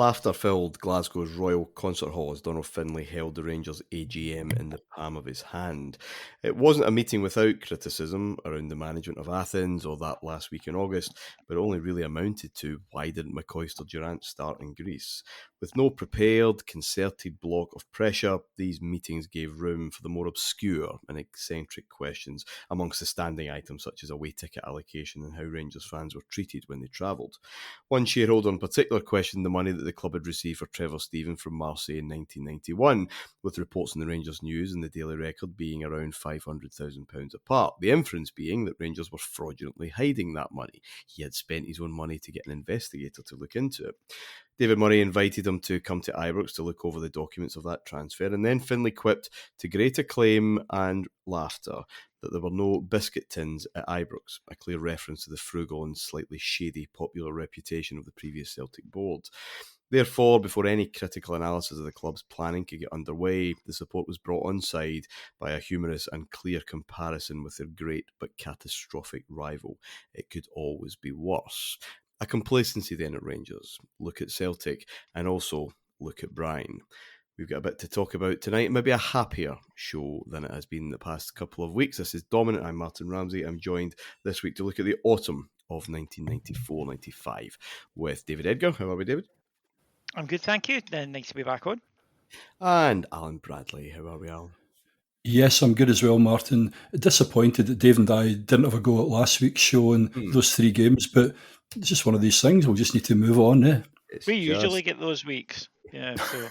laughter-filled Glasgow's Royal Concert Hall as Donald Findlay held the Rangers AGM in the palm of his hand. It wasn't a meeting without criticism around the management of Athens or that last week in August, but it only really amounted to why didn't McCoist or Durant start in Greece? With no prepared, concerted block of pressure, these meetings gave room for the more obscure and eccentric questions amongst the standing items such as away ticket allocation and how Rangers fans were treated when they travelled. One shareholder in particular questioned the money that the club had received for Trevor Steven from Marseille in 1991, with reports in the Rangers News and the Daily Record being around £500,000 apart. The inference being that Rangers were fraudulently hiding that money. He had spent his own money to get an investigator to look into it. David Murray invited him to come to Ibrox to look over the documents of that transfer, and then Findlay quipped to great acclaim and laughter that there were no biscuit tins at Ibrox, a clear reference to the frugal and slightly shady popular reputation of the previous Celtic board. Therefore, before any critical analysis of the club's planning could get underway, the support was brought on side by a humorous and clear comparison with their great but catastrophic rival. It could always be worse. A complacency then at Rangers. Look at Celtic and also look at Brian. We've got a bit to talk about tonight, maybe a happier show than it has been the past couple of weeks. This is Dominant. I'm Martin Ramsey. I'm joined this week to look at the autumn of 1994-95 with David Edgar. How are we, David? I'm good, thank you. Nice to be back on. And Alan Bradley. How are we, Alan? Yes, I'm good as well, Martin. Disappointed that Dave and I didn't have a go at last week's show and those 3 games, but it's just one of these things. We'll just need to move on, eh? We usually get those weeks, yeah. So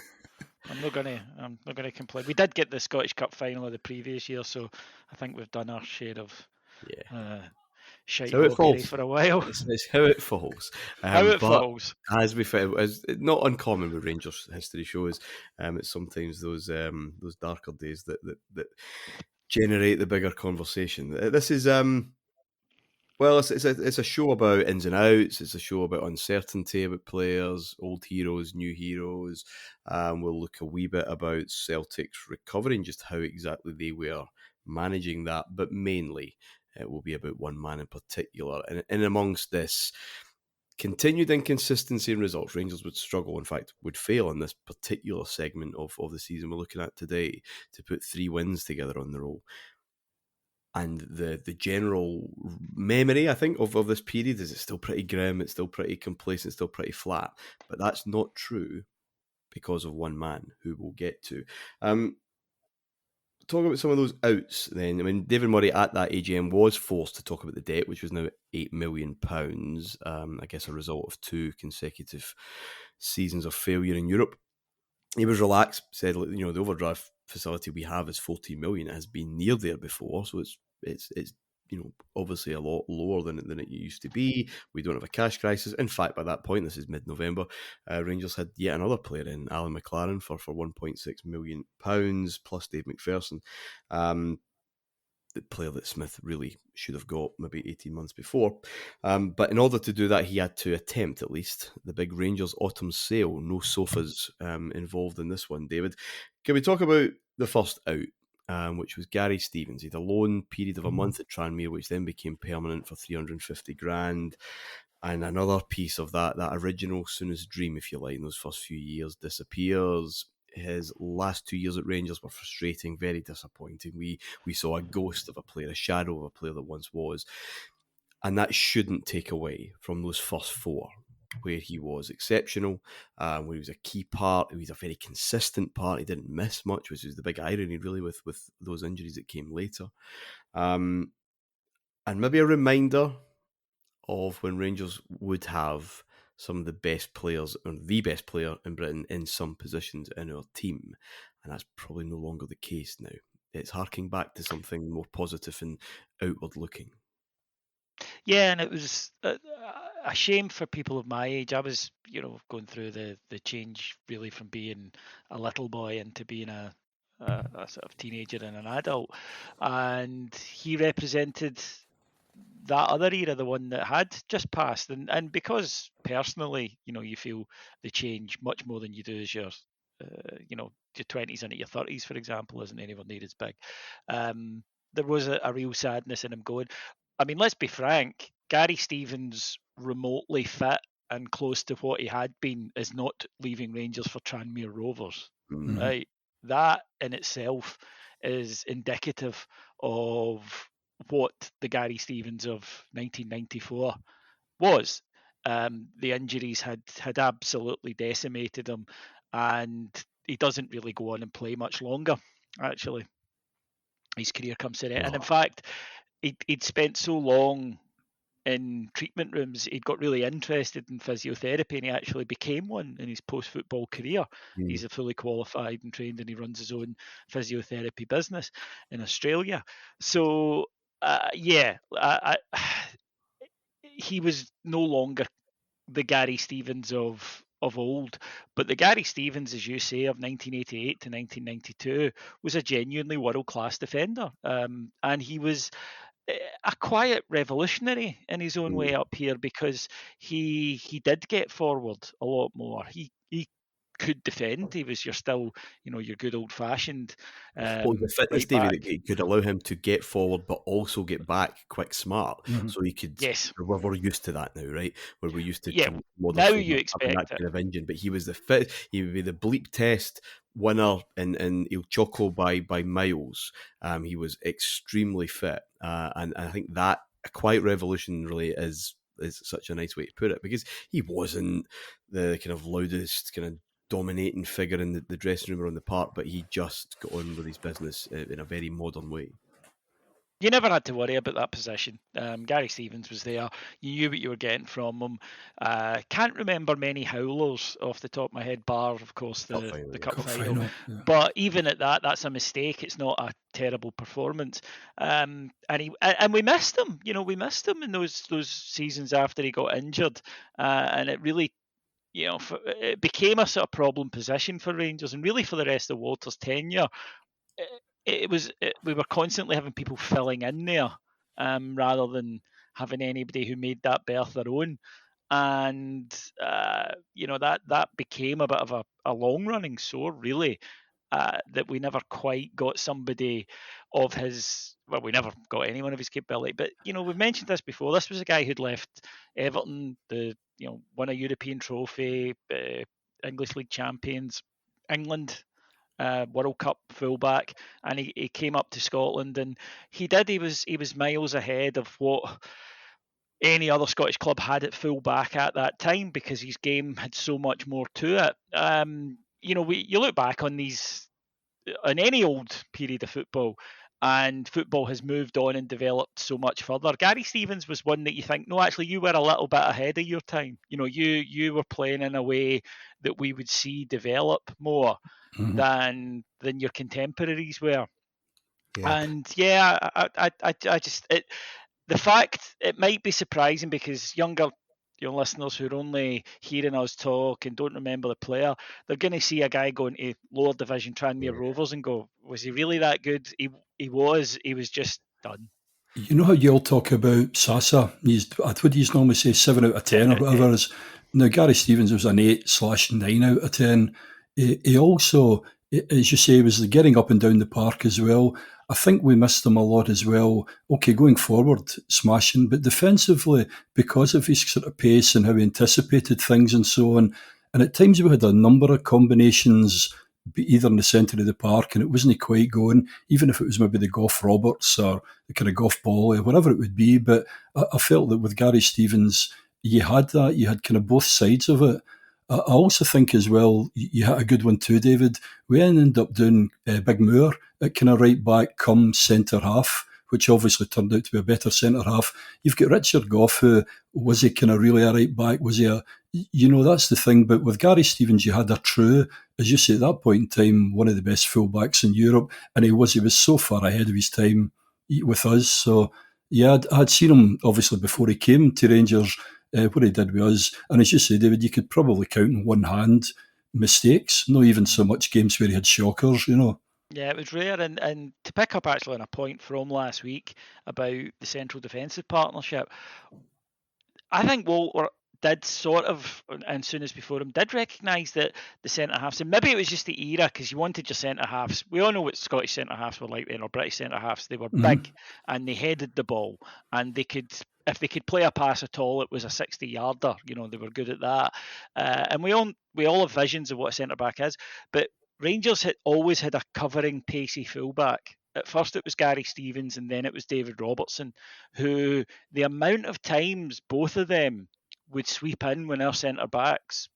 I'm not gonna complain. We did get the Scottish Cup final of the previous year, so I think we've done our share of shite for a while. It's how it falls. Falls. As we found, it's not uncommon with Rangers history shows. It's sometimes those darker days that generate the bigger conversation. This is well, it's a show about ins and outs. It's a show about uncertainty about players, old heroes, new heroes. We'll look a wee bit about Celtic's recovery and just how exactly they were managing that, but mainly it will be about one man in particular. And amongst this continued inconsistency in results, Rangers would struggle, in fact, would fail in this particular segment of the season we're looking at today to put 3 wins together on the roll. And the general memory, I think, of this period is it's still pretty grim, it's still pretty complacent, it's still pretty flat. But that's not true because of one man who we'll get to. Talk about some of those outs then. I mean, David Murray at that AGM was forced to talk about the debt, which was now £8 million, I guess a result of 2 consecutive seasons of failure in Europe. He was relaxed, said, the overdraft facility we have is 14 million. It has been near there before, so it's obviously a lot lower than it used to be. We don't have a cash crisis. In fact, by that point, this is mid-November, Rangers had yet another player in, Alan McLaren, for £1.6 million, plus Dave McPherson. The player that Smith really should have got maybe 18 months before. But in order to do that, he had to attempt, at least, the big Rangers autumn sale. No sofas involved in this one, David. Can we talk about the first out, which was Gary Stevens? He had a loan period of a month at Tranmere, which then became permanent for $350,000. And another piece of that original Soonest dream, if you like, in those first few years disappears. His last 2 years at Rangers were frustrating, very disappointing. We saw a ghost of a player, a shadow of a player that once was. And that shouldn't take away from those first 4, where he was exceptional, where he was a key part, he was a very consistent part, he didn't miss much, which is the big irony, really, with those injuries that came later. And maybe a reminder of when Rangers would have some of the best players, or the best player in Britain, in some positions in our team. And that's probably no longer the case now. It's harking back to something more positive and outward looking. Yeah, and it was a shame for people of my age. I was, going through the change really from being a little boy into being a sort of teenager and an adult. And he represented that other era, the one that had just passed. And because personally, you feel the change much more than you do as your, your 20s and your 30s, for example, isn't anywhere near as big. There was a real sadness in him going. I mean, let's be frank, Gary Stevens remotely fit and close to what he had been is not leaving Rangers for Tranmere Rovers. Right, that in itself is indicative of what the Gary Stevens of 1994 was. The injuries had absolutely decimated him, and he doesn't really go on and play much longer. Actually, his career comes to an end, and in fact, he'd spent so long in treatment rooms, he'd got really interested in physiotherapy, and he actually became one in his post-football career. He's a fully qualified and trained, and he runs his own physiotherapy business in Australia. So, he was no longer the Gary Stevens of old, but the Gary Stevens, as you say, of 1988 to 1992 was a genuinely world-class defender, and he was a quiet revolutionary in his own way up here, because he did get forward a lot more. He could defend. He was your good old fashioned the fitness, right David, back. it could allow him to get forward but also get back quick smart. So he could. Yes. We're used to that now, right? Where we're used to now you expect that kind of engine. But he was he would be the bleep test winner in Il Choco by miles. He was extremely fit, and I think that a quiet revolution really is such a nice way to put it, because he wasn't the kind of loudest kind of dominating figure in the dressing room or on the park, but he just got on with his business in a very modern way. You never had to worry about that position. Gary Stevens was there. You knew what you were getting from him. Can't remember many howlers off the top of my head, bar, of course, the cup final. Yeah. But even at that, that's a mistake. It's not a terrible performance. And we missed him. We missed him in those seasons after he got injured. And it really, it became a sort of problem position for Rangers, and really for the rest of Walter's tenure. We were constantly having people filling in there, rather than having anybody who made that berth their own. And that became a bit of a long running sore, really, that we never quite got somebody of his. Well, we never got anyone of his capability. But we've mentioned this before. This was a guy who'd left Everton, won a European trophy, English League champions, England World Cup fullback, and he came up to Scotland, and he was miles ahead of what any other Scottish club had at fullback at that time, because his game had so much more to it. You look back on any old period of football, and football has moved on and developed so much further. Gary Stevens was one that you think, no, actually, you were a little bit ahead of your time. You were playing in a way that we would see develop more than your contemporaries were. Yeah. And I just the fact, it might be surprising because younger listeners who are only hearing us talk and don't remember the player, they're going to see a guy going to lower division Tranmere Rovers and go, was he really that good? He was just done. You know how you all talk about Sasa? What do you normally say, 7 out of 10 or whatever it is? Now, Gary Stevens was an 8/9 out of 10. He also, as you say, was getting up and down the park as well. I think we missed him a lot as well. Okay, going forward, smashing, but defensively, because of his sort of pace and how he anticipated things and so on, and at times we had a number of combinations either in the centre of the park and it wasn't quite going, even if it was maybe the Gough Roberts or the kind of Gough ball or whatever it would be. But I felt that with Gary Stevens, you had that, you had kind of both sides of it. I also think as well, you had a good one too, David. We ended up doing Big Moore at kind of right back come centre half, which obviously turned out to be a better centre half. You've got Richard Gough, who was he kind of really a right back? Was he that's the thing. But with Gary Stevens, you had a true, as you say, at that point in time, one of the best fullbacks in Europe, and he was so far ahead of his time with us. So yeah, I'd seen him obviously before he came to Rangers. What he did with us, and as you say, David, you could probably count in one hand mistakes, not even so much games where he had shockers, Yeah, it was rare. And to pick up actually on a point from last week about the central defensive partnership, I think Walter did sort of, and Souness before him, did recognise that the centre-halves, and maybe it was just the era, because you wanted your centre-halves. We all know what Scottish centre-halves were like then, or British centre-halves. They were big, and they headed the ball, and they could if they could play a pass at all, it was a 60-yarder. They were good at that. And we all have visions of what a centre-back is. But Rangers had always had a covering, pacey fullback. At first it was Gary Stevens, and then it was David Robertson, who the amount of times both of them would sweep in when our centre-backs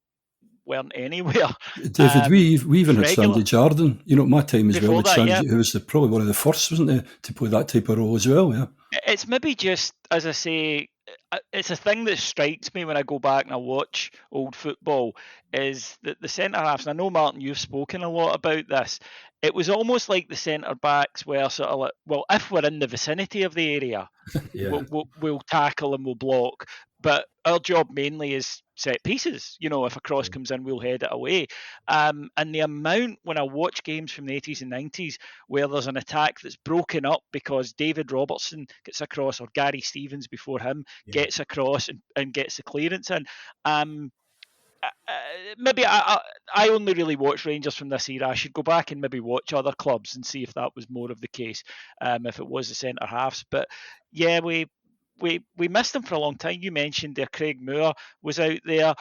weren't anywhere. David, we even had regular. Sandy Jardine, my time as Before well. that, Sandy, yeah. who was probably one of the first, wasn't he, to play that type of role as well, yeah. It's maybe just, as I say, it's a thing that strikes me when I go back and I watch old football, is that the centre-halves, and I know, Martin, you've spoken a lot about this, it was almost like the centre-backs were sort of like, well, if we're in the vicinity of the area, Yeah. we'll tackle and we'll block. But our job mainly is set pieces. If a cross comes in, we'll head it away. And the amount, when I watch games from the 80s and 90s where there's an attack that's broken up because David Robertson gets across, or Gary Stevens before him gets across and gets the clearance in. Maybe I only really watch Rangers from this era. I should go back and maybe watch other clubs and see if that was more of the case, if it was the centre halves. But yeah, we missed them for a long time. You mentioned there Craig Moore was out there.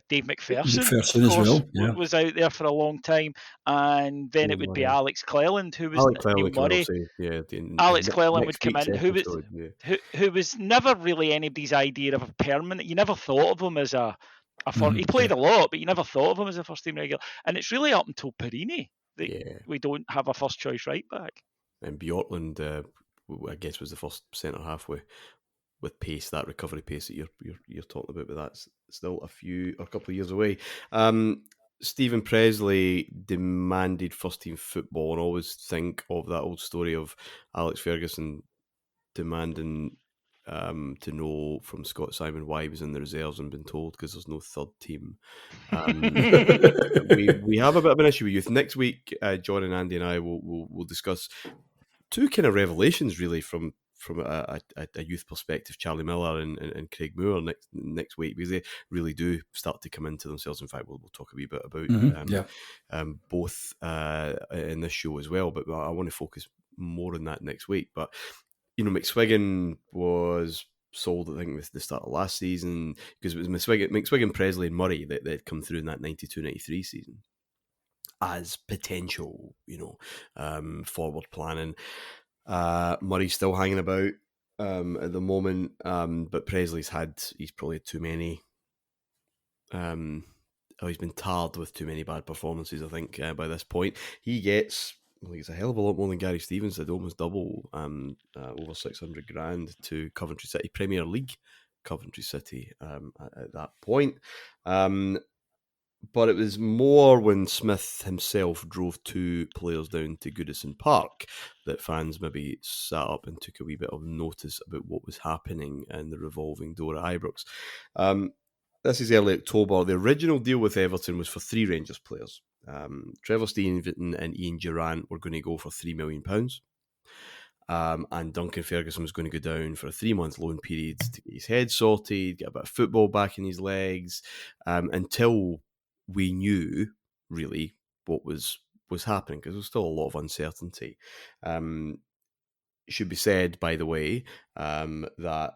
Dave McPherson, of course, as well, yeah. was out there for a long time. And then it would be Alex Cleland, who was Neil Murray. Alex Cleland would come in, who was never really anybody's idea of a permanent. You never thought of him as a first. He played a lot, but you never thought of him as a first team regular. And it's really up until Perini that we don't have a first choice right back. And Bjorklund, I guess, was the first centre half with pace, that recovery pace that you're talking about, but that's still a couple of years away. Stephen Presley demanded first team football, and I always think of that old story of Alex Ferguson demanding to know from Scott Simon why he was in the reserves and been told because there's no third team. We have a bit of an issue with youth. Next week, John and Andy and I will discuss two kind of revelations really from a youth perspective, Charlie Miller and Craig Moore next week, because they really do start to come into themselves. In fact, we'll talk a wee bit about both in this show as well, but I want to focus more on that next week. But McSwiggan was sold, I think, with the start of last season, because it was McSwiggan, Presley and Murray that had come through in that 92-93 season as potential, forward planning. Murray's still hanging about at the moment, but Presley's he's probably had too many. He's been tarred with too many bad performances, I think, by this point. He gets, it's a hell of a lot more than Gary Stevens did, almost double, over 600 grand to Coventry City, Premier League Coventry City at that point. But it was more when Smith himself drove two players down to Goodison Park that fans maybe sat up and took a wee bit of notice about what was happening in the revolving door at Ibrox. This is early October. The original deal with Everton was for 3 Rangers players. Trevor Stevenson and Ian Durrant were going to go for £3 million. And Duncan Ferguson was going to go down for a 3-month loan period to get his head sorted, get a bit of football back in his legs, until we knew really what was happening, because there was still a lot of uncertainty. It should be said, by the way, that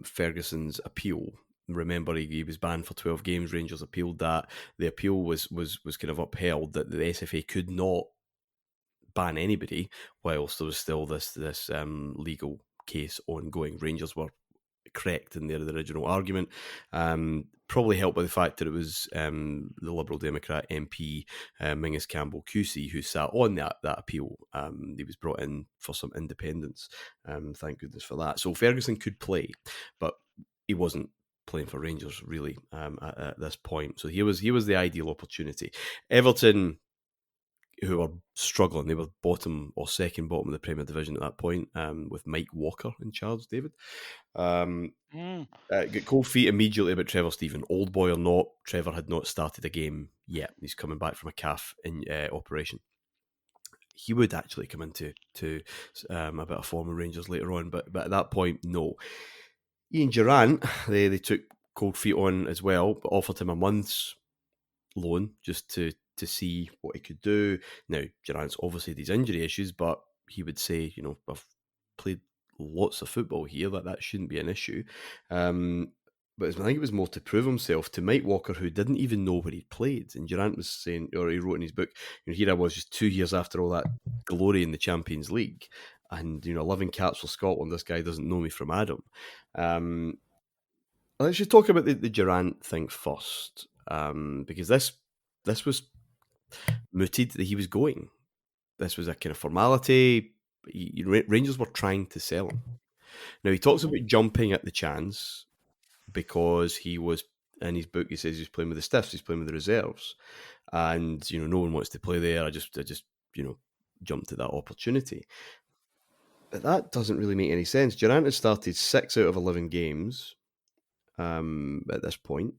Ferguson's appeal, remember he was banned for 12 games, Rangers appealed that. The appeal was kind of upheld, that the SFA could not ban anybody whilst there was still this legal case ongoing. Rangers were correct in their original argument, probably helped by the fact that it was the Liberal Democrat MP Mingus Campbell QC who sat on that appeal. He was brought in for some independence, thank goodness for that. So Ferguson could play, but he wasn't playing for Rangers really at this point. So he was the ideal opportunity. Everton, who were struggling, they were bottom or second bottom of the Premier Division at that point, with Mike Walker in charge, David. Got cold feet immediately about Trevor Steven. Old boy or not, Trevor had not started a game yet. He's coming back from a calf operation. He would actually come into a bit of form of Rangers later on, but at that point, no. Ian Durrant, they took cold feet on as well, but offered him a month's loan just to see what he could do. Now, Durrant's obviously these injury issues, but he would say, I've played lots of football here. That shouldn't be an issue. But I think it was more to prove himself to Mike Walker, who didn't even know where he'd played. And Durrant was saying, or he wrote in his book, here I was just 2 years after all that glory in the Champions League. And, 11 caps for Scotland, this guy doesn't know me from Adam. Let's just talk about the Durrant thing first. Because this was mooted that he was going. This was a kind of formality. Rangers were trying to sell him. Now, he talks about jumping at the chance because he was, in his book, he says he's playing with the stiffs, he's playing with the reserves. And, no one wants to play there. I just jumped at that opportunity. But that doesn't really make any sense. Durrant has started 6 out of 11 games at this point.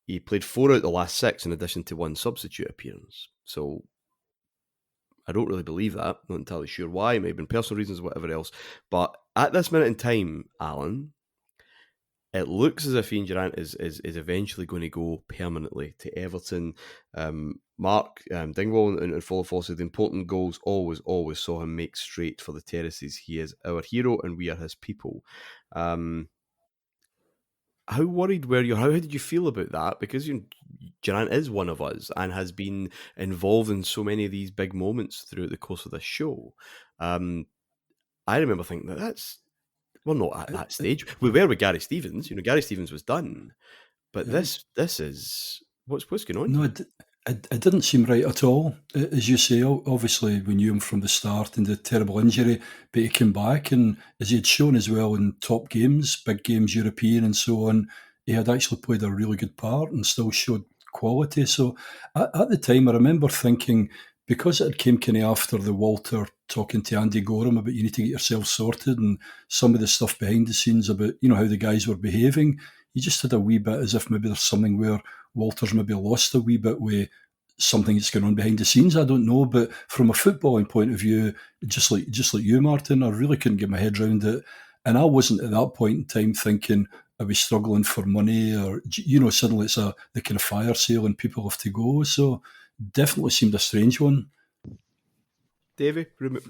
He played 4 out of the last 6 in addition to 1 substitute appearance. So I don't really believe that. Not entirely sure why. It may have been personal reasons or whatever else. But at this minute in time, Alan, it looks as if Ian Durrant is eventually going to go permanently to Everton. Mark Dingwall and Follow Fall said the important goals always saw him make straight for the terraces. He is our hero and we are his people. How worried were you? How did you feel about that? Because Durrant is one of us and has been involved in so many of these big moments throughout the course of this show. I remember thinking that's... We're not at that stage. We were with Gary Stevens. Gary Stevens was done. But this is... What's going on No, here? it didn't seem right at all. As you say, obviously we knew him from the start and the terrible injury, but he came back, and as he had shown as well in top games, big games, European and so on, he had actually played a really good part and still showed quality. So at the time, I remember thinking, because it came kind of after the Walter talking to Andy Gorham about you need to get yourself sorted and some of the stuff behind the scenes about, how the guys were behaving, you just had a wee bit as if maybe there's something where Walter's maybe lost a wee bit with something that's going on behind the scenes. I don't know, but from a footballing point of view, just like you, Martin, I really couldn't get my head around it, and I wasn't at that point in time thinking I was struggling for money or suddenly it's the kind of fire sale and people have to go. So definitely seemed a strange one. Davey,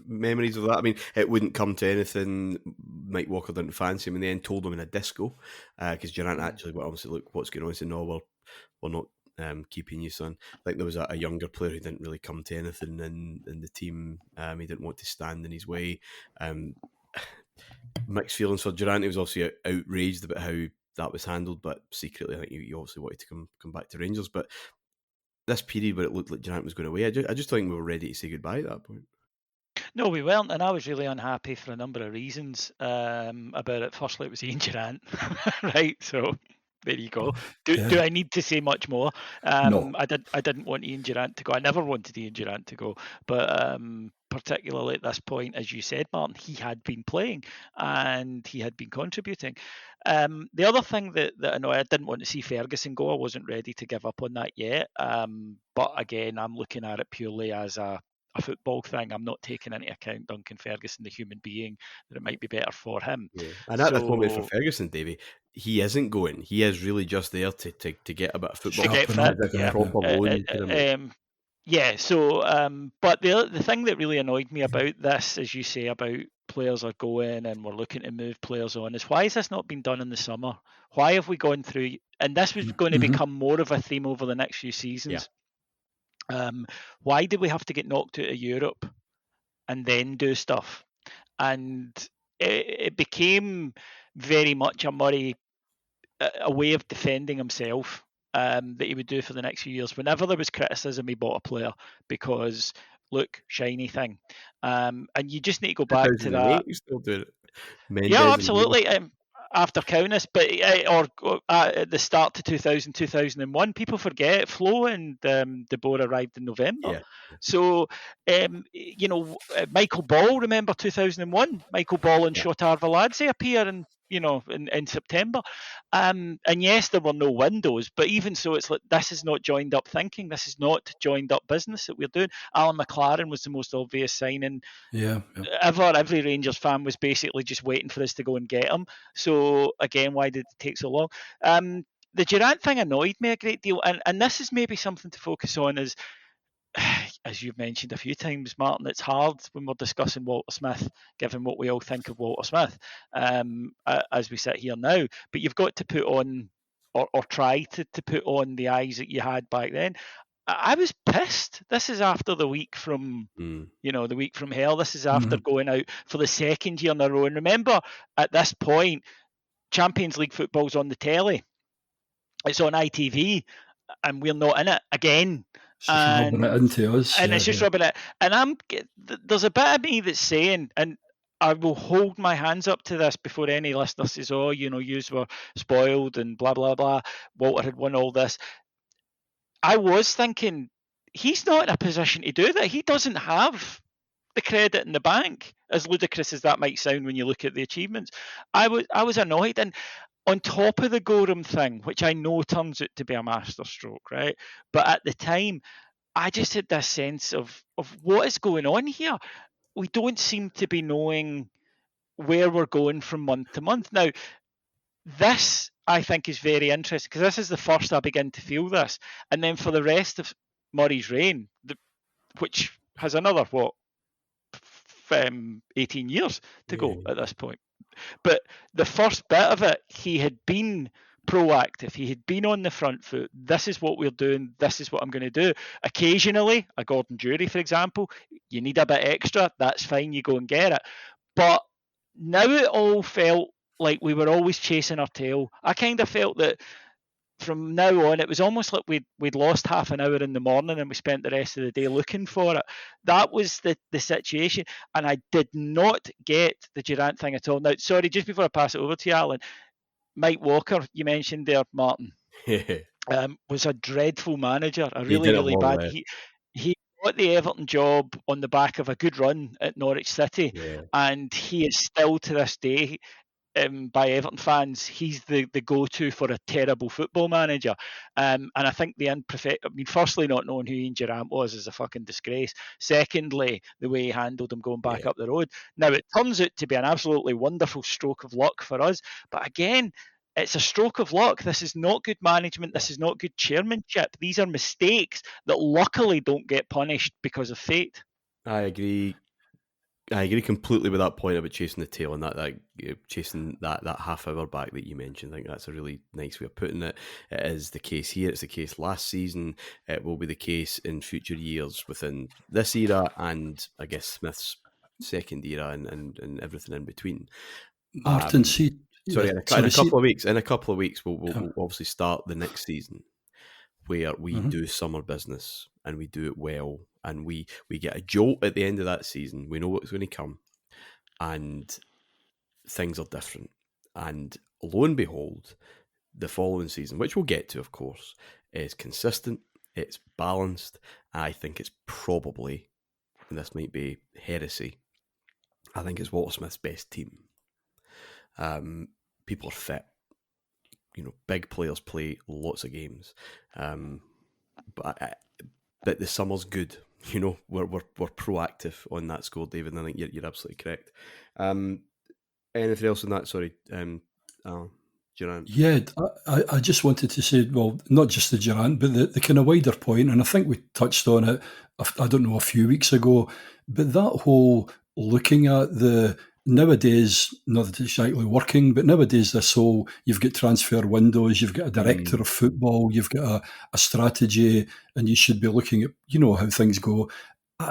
memories of that? I mean, it wouldn't come to anything. Mike Walker didn't fancy him, and then told him in a disco because Durrant actually went obviously, look, what's going on? He said, no, we're not keeping you, son. I think there was a younger player who didn't really come to anything in the team. He didn't want to stand in his way. Mixed feelings for Durrant. He was obviously outraged about how that was handled, but secretly, I think he obviously wanted to come back to Rangers. But this period where it looked like Durrant was going away, I just think we were ready to say goodbye at that point. No, we weren't, and I was really unhappy for a number of reasons about it. Firstly, it was Ian Durrant, right? So there you go. Do I need to say much more? No. I didn't want Ian Durrant to go. I never wanted Ian Durrant to go, but particularly at this point, as you said, Martin, he had been playing and he had been contributing. The other thing that annoyed, I didn't want to see Ferguson go. I wasn't ready to give up on that yet. But again, I'm looking at it purely as a football thing. I'm not taking into account Duncan Ferguson, the human being, that it might be better for him. Yeah. And at this moment for Ferguson, Davey, he isn't going. He is really just there to get a bit of football. To get fit, yeah. Yeah, so, but the thing that really annoyed me about this, as you say, about players are going and we're looking to move players on, is why has this not been done in the summer? Why have we gone through, and this was going to become more of a theme over the next few seasons. Yeah. Why did we have to get knocked out of Europe and then do stuff? And it became very much a Murray, a way of defending himself that he would do for the next few years. Whenever there was criticism, he bought a player because, look, shiny thing. And you just need to go back to that. You still do it. Yeah, absolutely. After Kaunas, but or at the start to 2000, 2001, people forget Flo and De Boer arrived in November. Yeah. So, Michael Ball, remember 2001? Michael Ball and Shotar Veladze appear in September. And yes, there were no windows, but even so, it's like, this is not joined up thinking. This is not joined up business that we're doing. Alan McLaren was the most obvious signing. Yeah. Every Rangers fan was basically just waiting for us to go and get him. So again, why did it take so long? The Durrant thing annoyed me a great deal, and this is maybe something to focus on. Is as you've mentioned a few times, Martin, it's hard when we're discussing Walter Smith, given what we all think of Walter Smith as we sit here now. But you've got to put on, or try to put on the eyes that you had back then. I was pissed. This is after the week from, the week from hell. This is after going out for the second year in a row. And remember, at this point, Champions League football's on the telly. It's on ITV, and we're not in it again. Rubbing it into us. And it's just rubbing it. And there's a bit of me that's saying, and I will hold my hands up to this before any listener says, oh, yous were spoiled and blah, blah, blah. Walter had won all this. I was thinking, he's not in a position to do that. He doesn't have the credit in the bank, as ludicrous as that might sound when you look at the achievements. I was annoyed. And on top of the Gorham thing, which I know turns out to be a masterstroke, right? But at the time, I just had this sense of what is going on here. We don't seem to be knowing where we're going from month to month. Now, this, I think, is very interesting, because this is the first I begin to feel this. And then for the rest of Murray's reign, which has another, 18 years to go at this point. But the first bit of it, he had been proactive. He had been on the front foot. This is what we're doing. This is what I'm going to do. Occasionally, a Gordon Jury, for example, you need a bit extra. That's fine. You go and get it. But now it all felt like we were always chasing our tail. I kind of felt that from now on, it was almost like we'd lost half an hour in the morning and we spent the rest of the day looking for it. That was the situation. And I did not get the Durant thing at all. Now, sorry, just before I pass it over to you, Alan, Mike Walker, you mentioned there, Martin, was a dreadful manager, a really bad. He got the Everton job on the back of a good run at Norwich City, and he is still to this day, by Everton fans, he's the go-to for a terrible football manager. And I think firstly, not knowing who Ian Durant was is a fucking disgrace. Secondly, the way he handled him going back up the road. Now, it turns out to be an absolutely wonderful stroke of luck for us. But again, it's a stroke of luck. This is not good management. This is not good chairmanship. These are mistakes that luckily don't get punished because of fate. I agree completely with that point about chasing the tail and that chasing that half hour back that you mentioned. I think that's a really nice way of putting it. It is the case here. It's the case last season. It will be the case in future years within this era and I guess Smith's second era and everything in between. Martin, in a couple of weeks, we'll obviously start the next season where we do summer business and we do it well. And we get a jolt at the end of that season. We know what's going to come. And things are different. And lo and behold, the following season, which we'll get to, of course, is consistent. It's balanced. I think it's probably, and this might be heresy, I think it's Walter Smith's best team. People are fit. Big players play lots of games. But the summer's good. We're proactive on that score, David, and I think you're absolutely correct. Anything else on that? Sorry, Durant. Yeah, I just wanted to say, well, not just the Durant, but the kind of wider point, and I think we touched on it, I don't know, a few weeks ago, but that whole looking at the nowadays, not that it's actually working, but nowadays this whole, you've got transfer windows, you've got a director of football, you've got a strategy, and you should be looking at, how things go.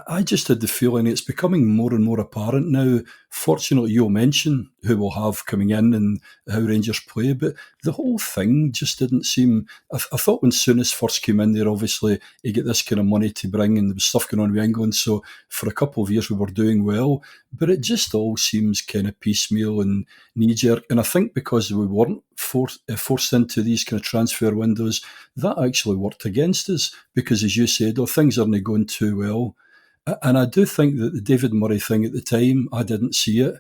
I just had the feeling it's becoming more and more apparent now. Fortunately, you'll mention who we'll have coming in and how Rangers play, but the whole thing just didn't seem... I thought when Souness first came in there, obviously, he got this kind of money to bring and there was stuff going on with England, so for a couple of years we were doing well, but it just all seems kind of piecemeal and knee-jerk, and I think because we weren't forced into these kind of transfer windows, that actually worked against us, because as you said, things aren't going too well. And I do think that the David Murray thing at the time, I didn't see it.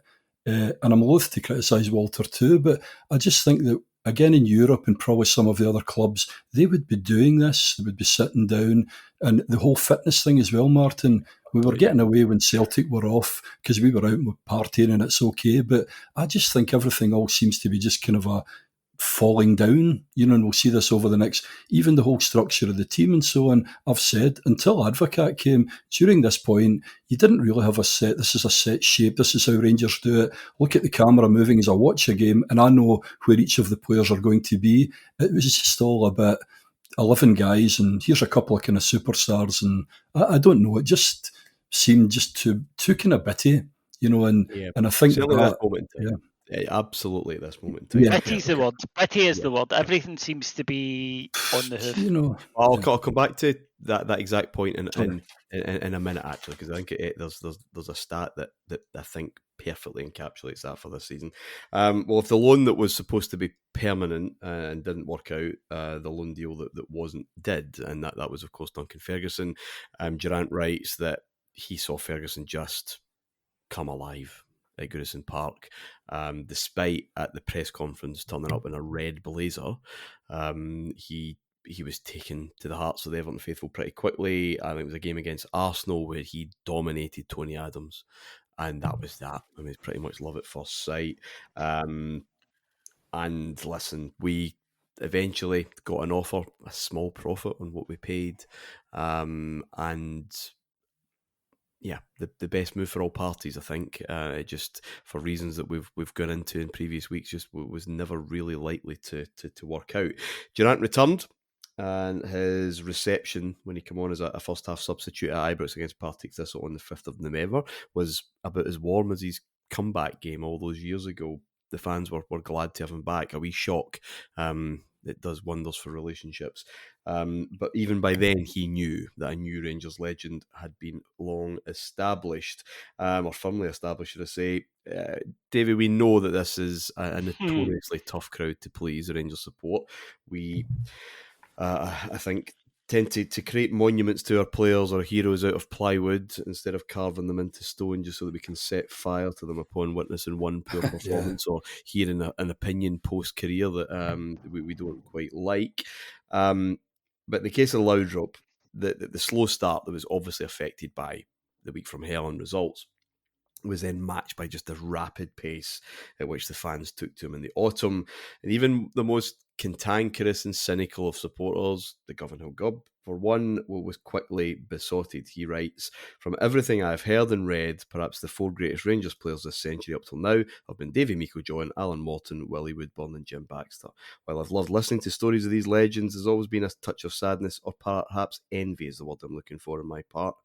And I'm loath to criticise Walter too, but I just think that, again, in Europe and probably some of the other clubs, they would be doing this. They would be sitting down. And the whole fitness thing as well, Martin, we were getting away when Celtic were off because we were out with partying and it's okay. But I just think everything all seems to be just kind of falling down, and we'll see this over the next, even the whole structure of the team and so on. I've said, until Advocat came, during this point, you didn't really have this is a set shape, this is how Rangers do it. Look at the camera moving as I watch a game, and I know where each of the players are going to be. It was just all a bit 11 guys, and here's a couple of kind of superstars, and I don't know, it just seemed just too kind of bitty, and I think certainly that, at this moment in time. Absolutely, at this moment in time. Yeah. Bitty's the word. Bitty is the word. Everything seems to be on the hoof. I'll come back to that exact point in a minute, actually, because I think there's a stat that I think perfectly encapsulates that for this season. Well, if the loan that was supposed to be permanent and didn't work out, the loan deal that wasn't did, and that was of course Duncan Ferguson. Durant writes that he saw Ferguson just come alive at Goodison Park, despite at the press conference turning up in a red blazer. He was taken to the hearts of the Everton faithful pretty quickly. I think it was a game against Arsenal where he dominated Tony Adams, and that was that. I mean, it's pretty much love at first sight. And listen, we eventually got an offer, a small profit on what we paid, and yeah, the best move for all parties, I think. Just for reasons that we've gone into in previous weeks, just was never really likely to work out. Durant returned, and his reception when he came on as a first half substitute at Ibrox against Partick Thistle on the 5th of November was about as warm as his comeback game all those years ago. The fans were glad to have him back. A wee shock. It does wonders for relationships. But even by then, he knew that a new Rangers legend had been long established, or firmly established, should I say. David, we know that this is a notoriously tough crowd to please, the Rangers support. We, I think, tend to create monuments to our players or heroes out of plywood instead of carving them into stone just so that we can set fire to them upon witnessing one poor performance or hearing an opinion post-career that we don't quite like. But in the case of Laudrup, the slow start that was obviously affected by the week from hell and results was then matched by just the rapid pace at which the fans took to him in the autumn. And even the most cantankerous and cynical of supporters, the Govanhill Gub, for one, was quickly besotted. He writes, "From everything I've heard and read, perhaps the 4 greatest Rangers players this century up till now have been Davy Meikle-John, Alan Morton, Willie Woodburn and Jim Baxter. While I've loved listening to stories of these legends, there's always been a touch of sadness, or perhaps envy is the word I'm looking for on my part,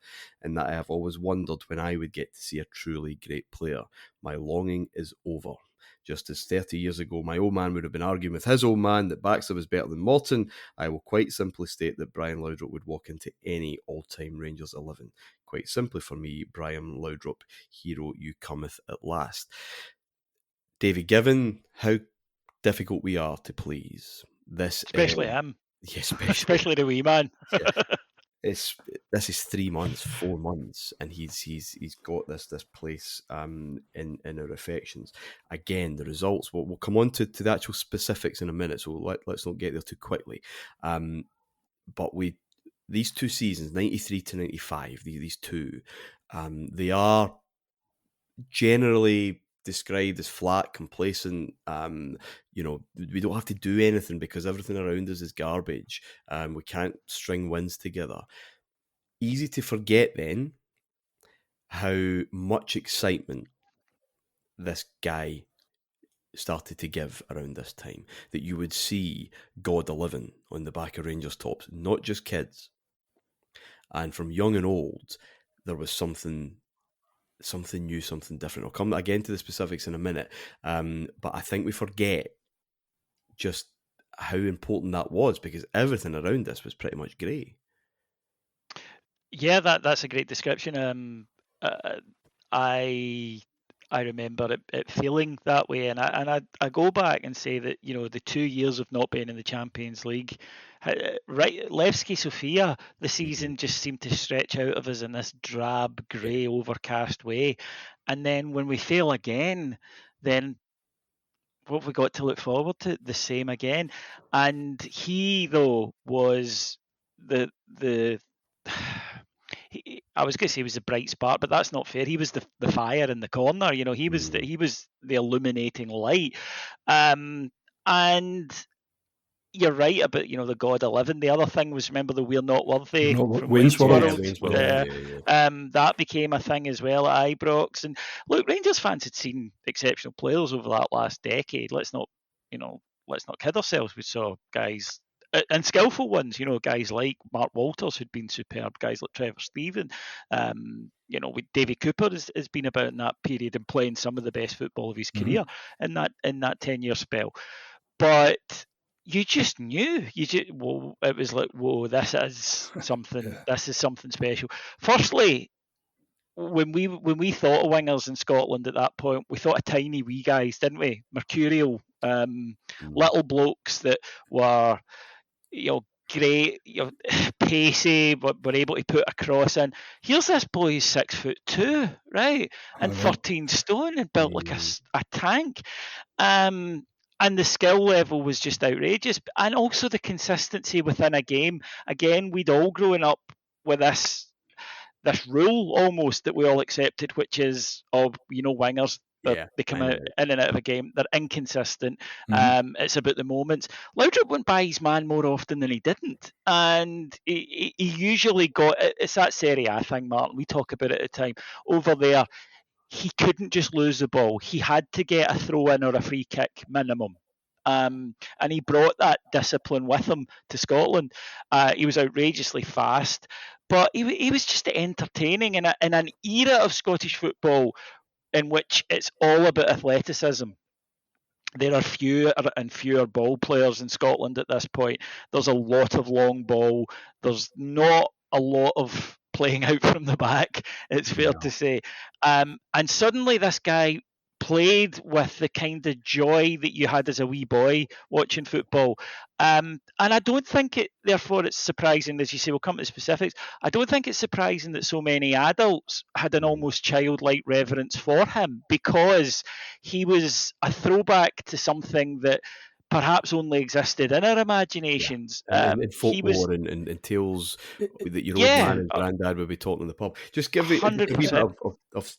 in that I have always wondered when I would get to see a truly great player. My longing is over. Just as 30 years ago my old man would have been arguing with his old man that Baxter was better than Morton, I will quite simply state that Brian Laudrup would walk into any all-time Rangers 11. Quite simply for me, Brian Laudrup, hero you cometh at last." David, given how difficult we are to please, Especially him. Yeah, especially the wee man. Yeah. This is 3 months, 4 months, and he's got this place in our affections. Again, the results. We'll come on to the actual specifics in a minute, so let's not get there too quickly. But these 2 seasons, 93 to 95, these two, they are generally described as flat, complacent. We don't have to do anything because everything around us is garbage. We can't string wins together. Easy to forget then how much excitement this guy started to give around this time, that you would see God 11 on the back of Rangers tops, not just kids. And from young and old, there was something new, something different. I'll come again to the specifics in a minute, but I think we forget just how important that was because everything around this was pretty much grey. Yeah, that's a great description. I remember it feeling that way, and I go back and say that the 2 years of not being in the Champions League, right, Levski Sofia, the season just seemed to stretch out of us in this drab, grey, overcast way, and then when we fail again, then what have we got to look forward to? The same again, and he though was the I was going to say he was the bright spark, but that's not fair. He was the fire in the corner. He was the illuminating light. And you're right about, the God 11. The other thing was, remember the We're Not Worthy from Wayne's World? That became a thing as well at Ibrox. And look, Rangers fans had seen exceptional players over that last decade. Let's not kid ourselves. We saw guys and skillful ones, guys like Mark Walters, who'd been superb, guys like Trevor Stephen. Davy Cooper has been about in that period and playing some of the best football of his career in that 10-year spell. But you just knew. It was like, whoa, this is something. This is something special. Firstly, when we thought of wingers in Scotland at that point, we thought of tiny wee guys, didn't we? Mercurial, little blokes that were, great, pacey, but were able to put a cross in. Here's this boy who's 6'2", right, and 13 stone, and built like a tank. And the skill level was just outrageous, and also the consistency within a game. Again, we'd all grown up with this rule almost that we all accepted, which is, wingers, they come out in and out of a game, they're inconsistent. It's about the moments. Laudrup went by his man more often than he didn't, and he usually got, it's that Serie A thing, Martin, we talk about it at the time. Over there, he couldn't just lose the ball. He had to get a throw-in or a free kick minimum. And he brought that discipline with him to Scotland. He was outrageously fast, but he was just entertaining in an era of Scottish football in which it's all about athleticism. There are fewer and fewer ball players in Scotland at this point. There's a lot of long ball. There's not a lot of playing out from the back, it's fair to say. And suddenly this guy played with the kind of joy that you had as a wee boy watching football. And I don't think therefore it's surprising, as you say, we'll come to the specifics. I don't think it's surprising that so many adults had an almost childlike reverence for him, because he was a throwback to something that perhaps only existed in our imaginations. In folklore and tales that your old man and granddad would be talking in the pub. Just give me a bit of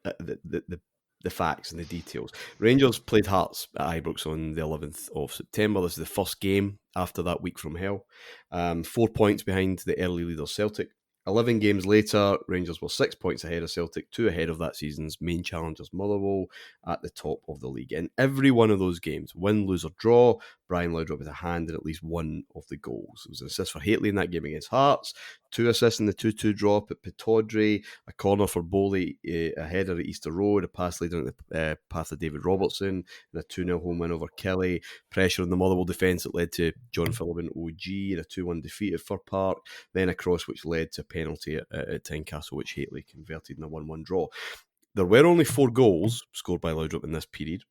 the facts and the details. Rangers played Hearts at Ibrox on the 11th of September. This is the first game after that week from hell. 4 points behind the early leader Celtic. 11 games later, Rangers were 6 points ahead of Celtic, 2 ahead of that season's main challengers Motherwell, at the top of the league. In every one of those games, win, lose or draw, Brian Laudrup had a hand in at least one of the goals. It was an assist for Haitley in that game against Hearts, 2 assists in the 2-2 draw at Pittodrie, a corner for Bowley, a header at Easter Road, a pass laid down the path of David Robertson, and a 2-0 home win over Kelly, pressure on the Motherwell defence that led to John Philbin OG, and a 2-1 defeat at Fir Park, then a cross which led to a penalty at Tynecastle, which Haitley converted in a 1-1 draw. There were only 4 goals scored by Laudrup in this period,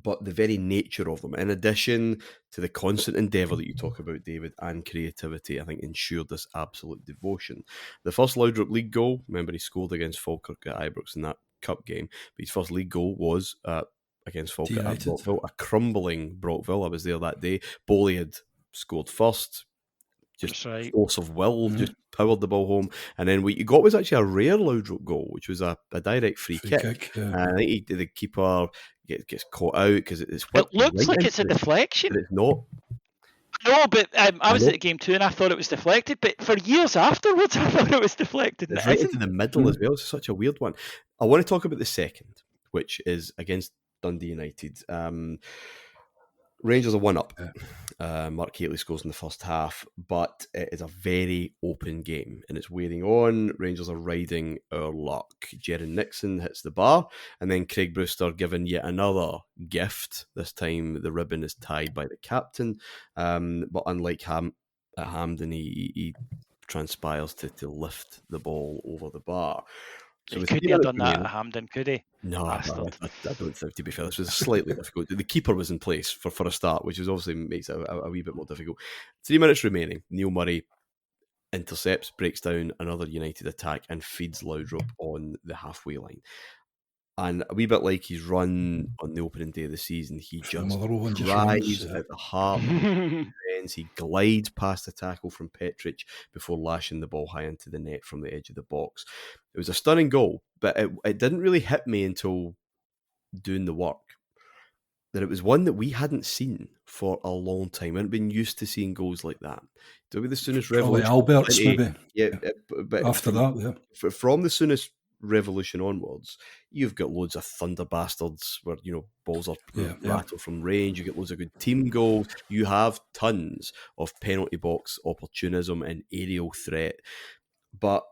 but the very nature of them, in addition to the constant endeavour that you talk about, David, and creativity, I think ensured this absolute devotion. The first Laudrup league goal, remember he scored against Falkirk at Ibrox in that cup game, but his first league goal was against Falkirk at Brockville, a crumbling Brockville. I was there that day. Bowley had scored first, just force of will, just powered the ball home. And then what you got was actually a rare Laudrup goal, which was a direct free kick. And I think the keeper gets caught out because it's it looks like it's a deflection. But it's not. No, but I was at the game too, and I thought it was deflected. But for years afterwards, I thought it was deflected. It's right into the middle as well. It's such a weird one. I want to talk about the second, which is against Dundee United. Rangers are 1-up. Mark Haitley scores in the first half, but it is a very open game and it's wearing on. Rangers are riding our luck. Jaron Nixon hits the bar, and then Craig Brewster given yet another gift. This time the ribbon is tied by the captain, but unlike at Hampden, he transpires to lift the ball over the bar. So he couldn't have done that at Hampden, could he? No, I don't think, to be fair. This was slightly difficult. The keeper was in place for a start, which is obviously makes it a wee bit more difficult. 3 minutes remaining. Neil Murray intercepts, breaks down another United attack and feeds Laudrup on the halfway line. And a wee bit like his run on the opening day of the season, he just drives at the heart. He glides past the tackle from Petric before lashing the ball high into the net from the edge of the box. It was a stunning goal, but it didn't really hit me until doing the work. that it was one that we hadn't seen for a long time. We hadn't been used to seeing goals like that. So with the Souness Probably revolution, Albert's maybe. yeah, but After that, yeah. from the Souness revolution onwards, you've got loads of thunder bastards where balls are rattled from range. You get loads of good team goals. You have tons of penalty box opportunism and aerial threat, but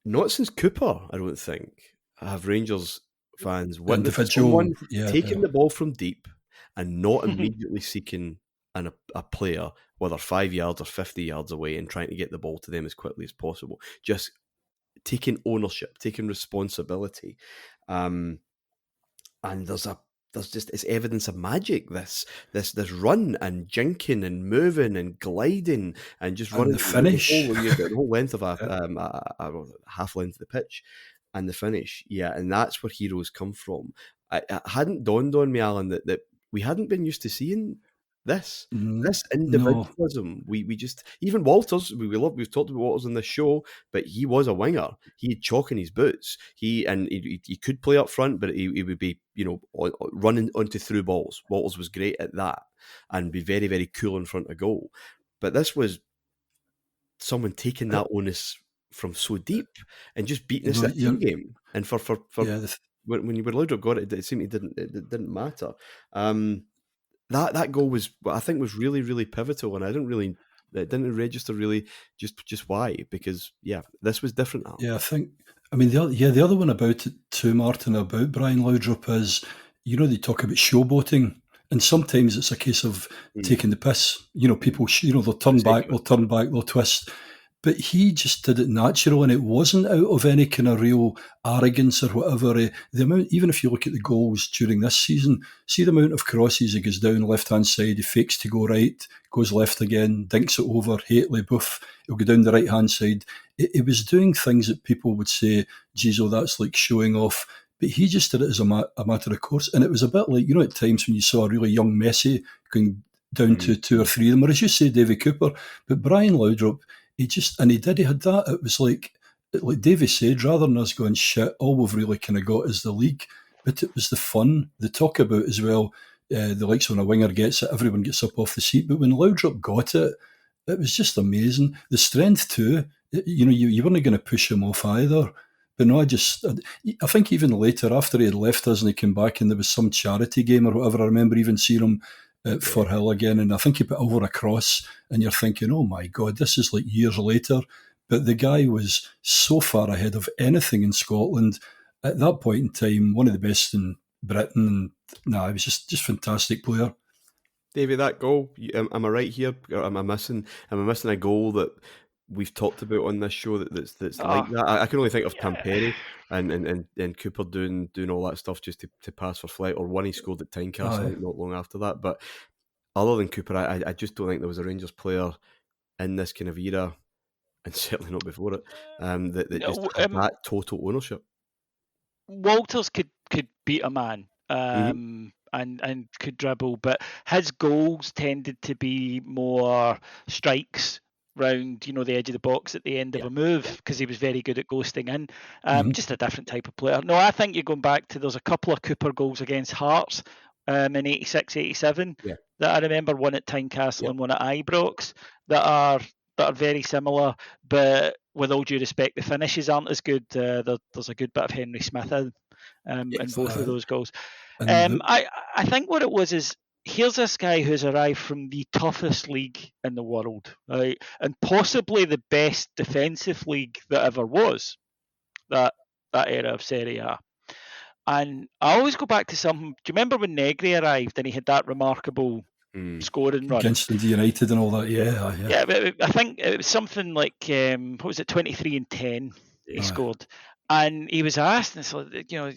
not since Cooper, I don't think, have Rangers fans witnessed someone taking the ball from deep and not immediately seeking a player, whether 5 yards or 50 yards away, and trying to get the ball to them as quickly as possible. Just taking ownership, taking responsibility. And there's just, it's evidence of magic, this run and jinking and moving and gliding and just running the finish, the whole length of a half length of the pitch, and the finish. Yeah, and that's where heroes come from. It hadn't dawned on me, Alan, that we hadn't been used to seeing this individualism. No. We just, even Walters, we've talked about Walters on this show, but he was a winger. He had chalk in his boots. He could play up front, but he would be running onto through balls. Walters was great at that and be very, very cool in front of goal. But this was someone taking that onus from so deep and just beating us at a team game. And for when you were Laudrup got it, it seemed it didn't matter. That goal was, I think, was really, really pivotal, and it didn't register really just why, because this was different. Yeah, the other one about it too, Martin, about Brian Laudrup is, they talk about showboating, and sometimes it's a case of taking the piss. People, they'll turn back, they'll twist. But he just did it natural, and it wasn't out of any kind of real arrogance or whatever. The amount, even if you look at the goals during this season, see the amount of crosses he goes down left-hand side, he fakes to go right, goes left again, dinks it over, Hateley, boof, he'll go down the right-hand side. It was doing things that people would say, geez, that's like showing off. But he just did it as a matter of course. And it was a bit like, at times when you saw a really young Messi going down to 2 or 3 of them, or as you say, Davy Cooper. But Brian Laudrup, he had that. It was like Davy said, rather than us going, shit, all we've really kind of got is the league. But it was the fun, the talk about as well, the likes when a winger gets it, everyone gets up off the seat. But when Laudrup got it, it was just amazing. The strength too, you weren't going to push him off either. But no, I think even later, after he had left us and he came back and there was some charity game or whatever, I remember even seeing him for Hill again, and I think he put over a cross, and you're thinking, oh my God, this is like years later. But the guy was so far ahead of anything in Scotland at that point in time, one of the best in Britain. He was just fantastic player. Davey, that goal, am I right here? Or am I missing a goal that we've talked about on this show that's like that? I can only think of Tampere and Cooper doing all that stuff just to pass for flight, or one he scored at Tynecastle not long after that. But other than Cooper, I just don't think there was a Rangers player in this kind of era, and certainly not before it, that just had that total ownership. Walters could beat a man and could dribble, but his goals tended to be more strikes round, the edge of the box at the end of a move, because he was very good at ghosting in. Just a different type of player. No, I think you're going back to, there's a couple of Cooper goals against Hearts in 86, 87 that I remember, one at Tynecastle and one at Ibrox, that are very similar, but with all due respect, the finishes aren't as good. There's a good bit of Henry Smith in both of those goals. I think what it was is, here's this guy who's arrived from the toughest league in the world, right, and possibly the best defensive league that ever was, that era of Serie A. And I always go back to something. Do you remember when Negri arrived and he had that remarkable scoring run against United and all that? Yeah, but I think it was something like 23 and 10 he scored. And he was asked, and so,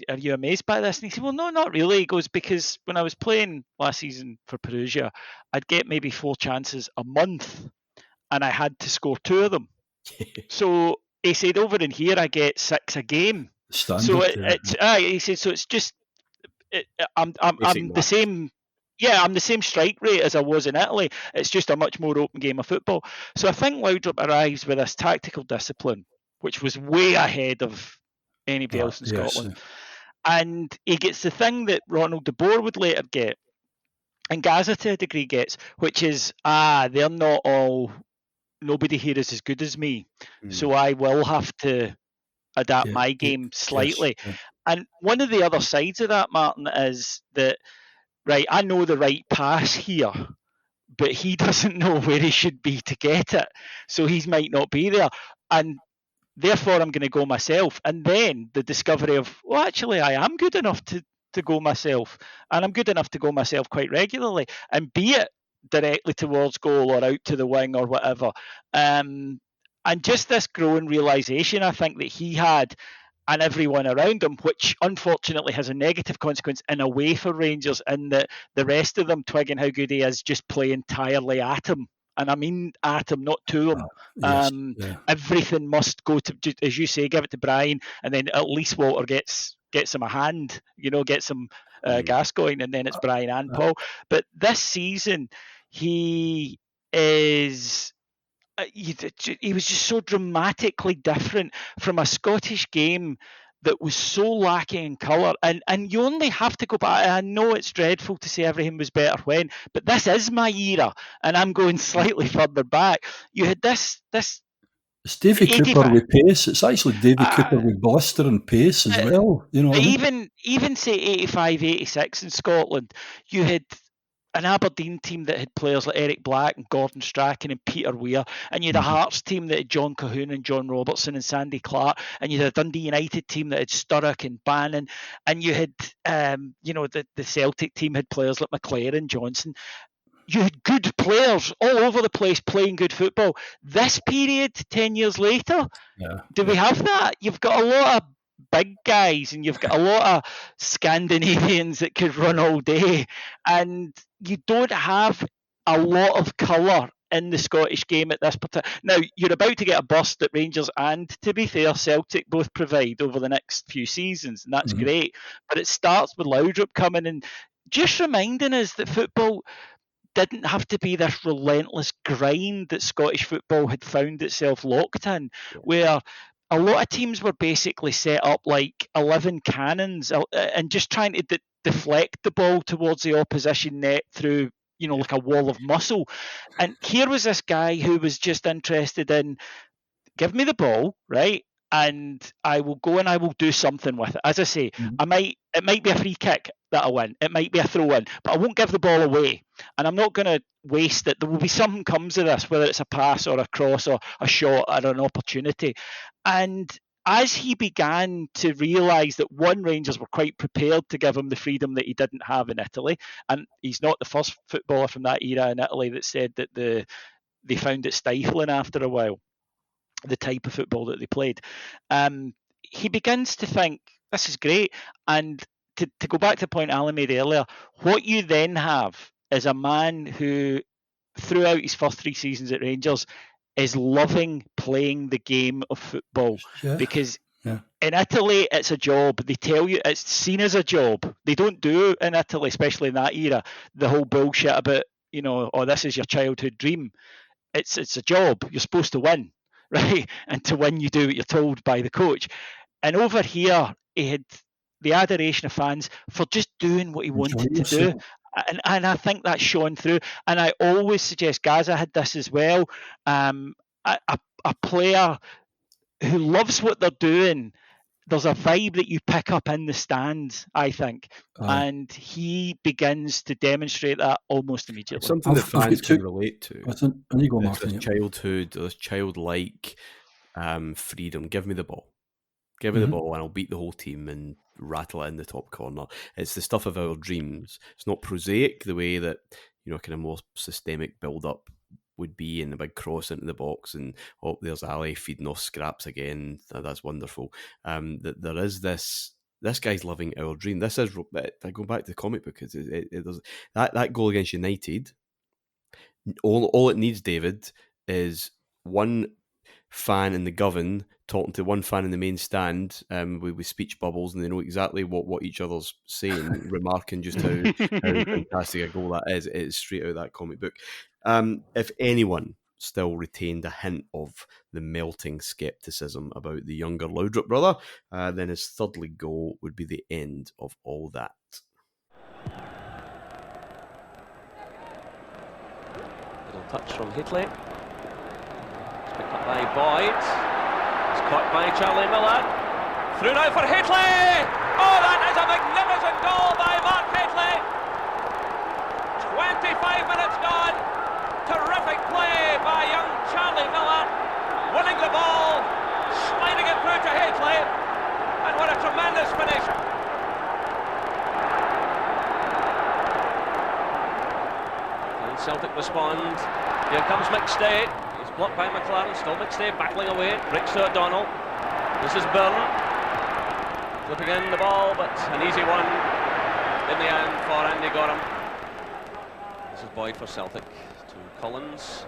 are you amazed by this? And he said, well, no, not really. He goes, because when I was playing last season for Perugia, I'd get maybe 4 chances a month, and I had to score 2 of them. So he said, over in here, I get 6 a game. Standard, he said, so it's just, I'm the same. Yeah, I'm the same strike rate as I was in Italy. It's just a much more open game of football. So I think Laudrup arrives with this tactical discipline, which was way ahead of anybody else in Scotland. And he gets the thing that Ronald de Boer would later get, and Gaza to a degree gets, which is, they're not all, nobody here is as good as me. So I will have to adapt my game slightly. Yes, And one of the other sides of that, Martin, is that, right, I know the right pass here, but he doesn't know where he should be to get it. So he might not be there. And therefore, I'm going to go myself. And then the discovery of, well, actually, I am good enough to go myself. And I'm good enough to go myself quite regularly. And be it directly towards goal or out to the wing or whatever. And just this growing realisation, I think, that he had and everyone around him, which unfortunately has a negative consequence in a way for Rangers, in that the rest of them twigging how good he is just play entirely at him. And I mean at him, not to him. yes, Everything must go to, as you say, give it to Brian, and then at least Walter gets him a hand, gets him Gascoigne, and then it's Brian and Paul. But this season, he is... he was just so dramatically different from a Scottish game that was so lacking in colour. And you only have to go back. I know it's dreadful to say everything was better when, but this is my era, and I'm going slightly further back. You had this it's Davy Cooper with pace. It's actually Davy Cooper with bluster and pace as well. You know what I mean? Even say 85, 86 in Scotland, you had an Aberdeen team that had players like Eric Black and Gordon Strachan and Peter Weir, and you had a Hearts team that had John Cahoon and John Robertson and Sandy Clark, and you had a Dundee United team that had Sturrock and Bannon, and you had the Celtic team had players like McLaren, Johnson. You had good players all over the place playing good football. This period, 10 years later, do we have that? You've got a lot of big guys, and you've got a lot of Scandinavians that could run all day, and you don't have a lot of colour in the Scottish game at this particular. Now, you're about to get a burst that Rangers and, to be fair, Celtic both provide over the next few seasons, and that's great. But it starts with Laudrup coming and just reminding us that football didn't have to be this relentless grind that Scottish football had found itself locked in, where a lot of teams were basically set up like 11 cannons and just trying to deflect the ball towards the opposition net through, like a wall of muscle. And here was this guy who was just interested in, give me the ball, right? And I will go and I will do something with it. As I say, it might be a free kick that I win. It might be a throw in, but I won't give the ball away. And I'm not going to waste it. There will be something comes of this, whether it's a pass or a cross or a shot or an opportunity. And as he began to realise that Rangers were quite prepared to give him the freedom that he didn't have in Italy, and he's not the first footballer from that era in Italy that said that they found it stifling after a while, the type of football that they played. He begins to think, this is great. And to go back to the point Alan made earlier, what you then have is a man who, throughout his first 3 seasons at Rangers, is loving playing the game of football. Because in Italy, it's a job. They tell you it's seen as a job. They don't do in Italy, especially in that era, the whole bullshit about, this is your childhood dream. It's a job. You're supposed to win. Right, and to win you do what you're told by the coach. And over here, he had the adoration of fans for just doing what he wanted to do, and I think that shone through. And I always suggest Gaza had this as well. A player who loves what they're doing. There's a vibe that you pick up in the stands, I think, and he begins to demonstrate that almost immediately. It's something that fans can relate to. This childhood, this childlike freedom. Give me the ball. Give me the ball and I'll beat the whole team and rattle it in the top corner. It's the stuff of our dreams. It's not prosaic the way that, kind of more systemic build-up would be, in the big cross into the box and there's Ali feeding off scraps again. That's wonderful. That there is this guy's living our dream. This is, I go back to the comic book, because that goal against United, all it needs, David, is one fan in the Govan talking to one fan in the main stand with speech bubbles, and they know exactly what each other's saying, remarking just how fantastic a goal that is. It is straight out of that comic book. If anyone still retained a hint of the melting scepticism about the younger Laudrup brother, then his third league goal would be the end of all that. Little touch from Hitley. It's picked up by Boyd. It's caught by Charlie Miller. Through now for Hitley! Oh, that is a magnificent goal by Mark Hitley! 25 minutes gone. Terrific play by young Charlie Miller. Winning the ball, sliding it through to Hitley. And what a tremendous finish. And Celtic respond. Here comes McStay. He's blocked by McLaren. Still McStay battling away. Breaks to O'Donnell. This is Byrne. Flipping in the ball, but an easy one in the end for Andy Gorham. This is Boyd for Celtic to Collins.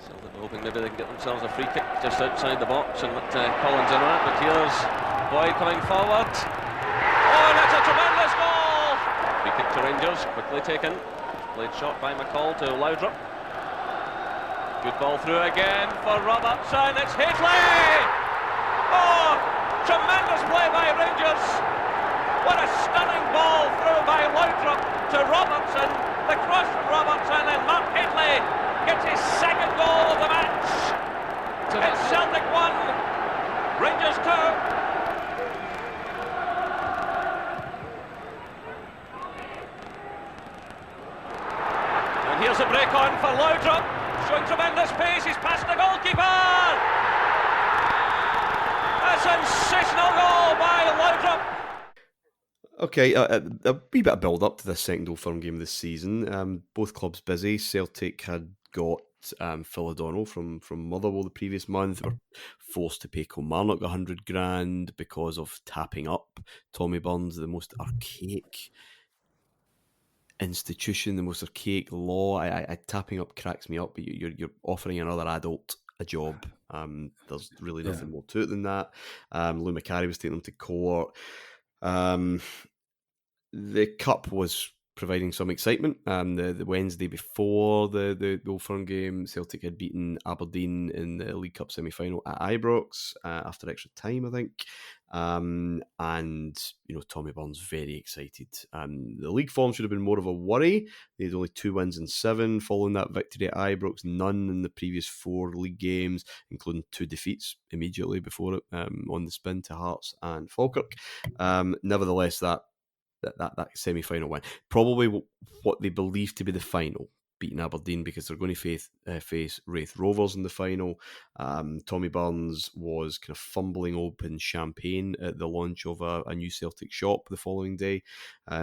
Celtic hoping maybe they can get themselves a free kick just outside the box and let Collins in on it, but here's Boyd coming forward. Oh, and that's a tremendous goal! Free kick to Rangers, quickly taken. Played shot by McCall to Laudrup. Good ball through again for Robertson. It's Hitley! Oh, tremendous play by Rangers. What a stunning ball through by Laudrup to Robertson. The cross from Robertson, and Mark Hitley gets his second goal of the match. It's Celtic 1, Rangers 2. And here's a break on for Laudrup, showing tremendous pace. He's past the goalkeeper. A sensational goal by Laudrup. Okay, a wee bit of build-up to this second Old Firm game this season. Both clubs busy. Celtic had got Phil O'Donnell from Motherwell the previous month. They were forced to pay Kilmarnock $100,000 because of tapping up Tommy Burns, the most archaic institution, the most archaic law. Tapping up cracks me up, but you're offering another adult a job. There's really nothing more to it than that. Lou Macari was taking them to court. The Cup was providing some excitement. The Wednesday before the Old Firm game, Celtic had beaten Aberdeen in the League Cup semi-final at Ibrox after extra time, I think. And, Tommy Burns very excited. The league form should have been more of a worry. They had only 2 wins in 7 following that victory at Ibrox, none in the previous 4 league games, including 2 defeats immediately before it on the spin to Hearts and Falkirk. Nevertheless, that semi-final win, probably what they believe to be the final, beating Aberdeen, because they're going to face Wraith Rovers in the final. Tommy Burns was kind of fumbling open champagne at the launch of a new Celtic shop the following day.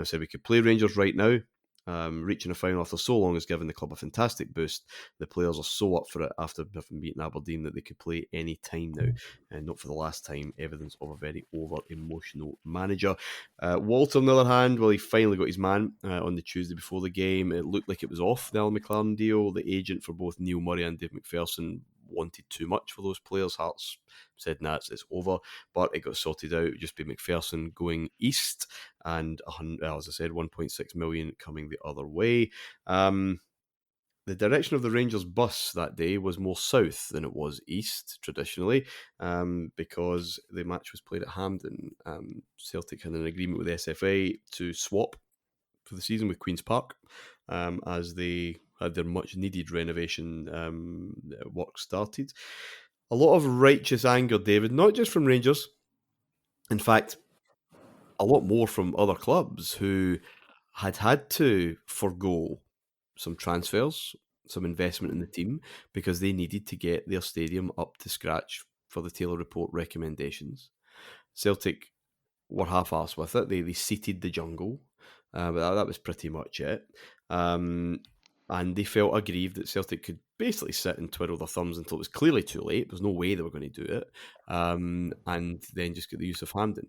Said we could play Rangers right now. Reaching a final after so long has given the club a fantastic boost. The players are so up for it after having beaten Aberdeen that they could play any time now, and not for the last time. Evidence of a very over-emotional manager. Walter, on the other hand, well, he finally got his man on the Tuesday before the game. It looked like it was off, the Alan McLaren deal. The agent for both Neil Murray and Dave McPherson wanted too much for those players. Hearts said, nah, it's over, but it got sorted out. It would just be McPherson going east, and as I said, 1.6 million coming the other way. The direction of the Rangers bus that day was more south than it was east traditionally, because the match was played at Hampden. Celtic had an agreement with SFA to swap for the season with Queen's Park, as they had their much needed renovation work started. A lot of righteous anger, David, not just from Rangers. In fact, a lot more from other clubs who had to forgo some transfers, some investment in the team, because they needed to get their stadium up to scratch for the Taylor Report recommendations. Celtic were half-arsed with it. They seated the jungle, but that was pretty much it. And they felt aggrieved that Celtic could basically sit and twiddle their thumbs until it was clearly too late. There's no way they were going to do it. And then just get the use of Hampden.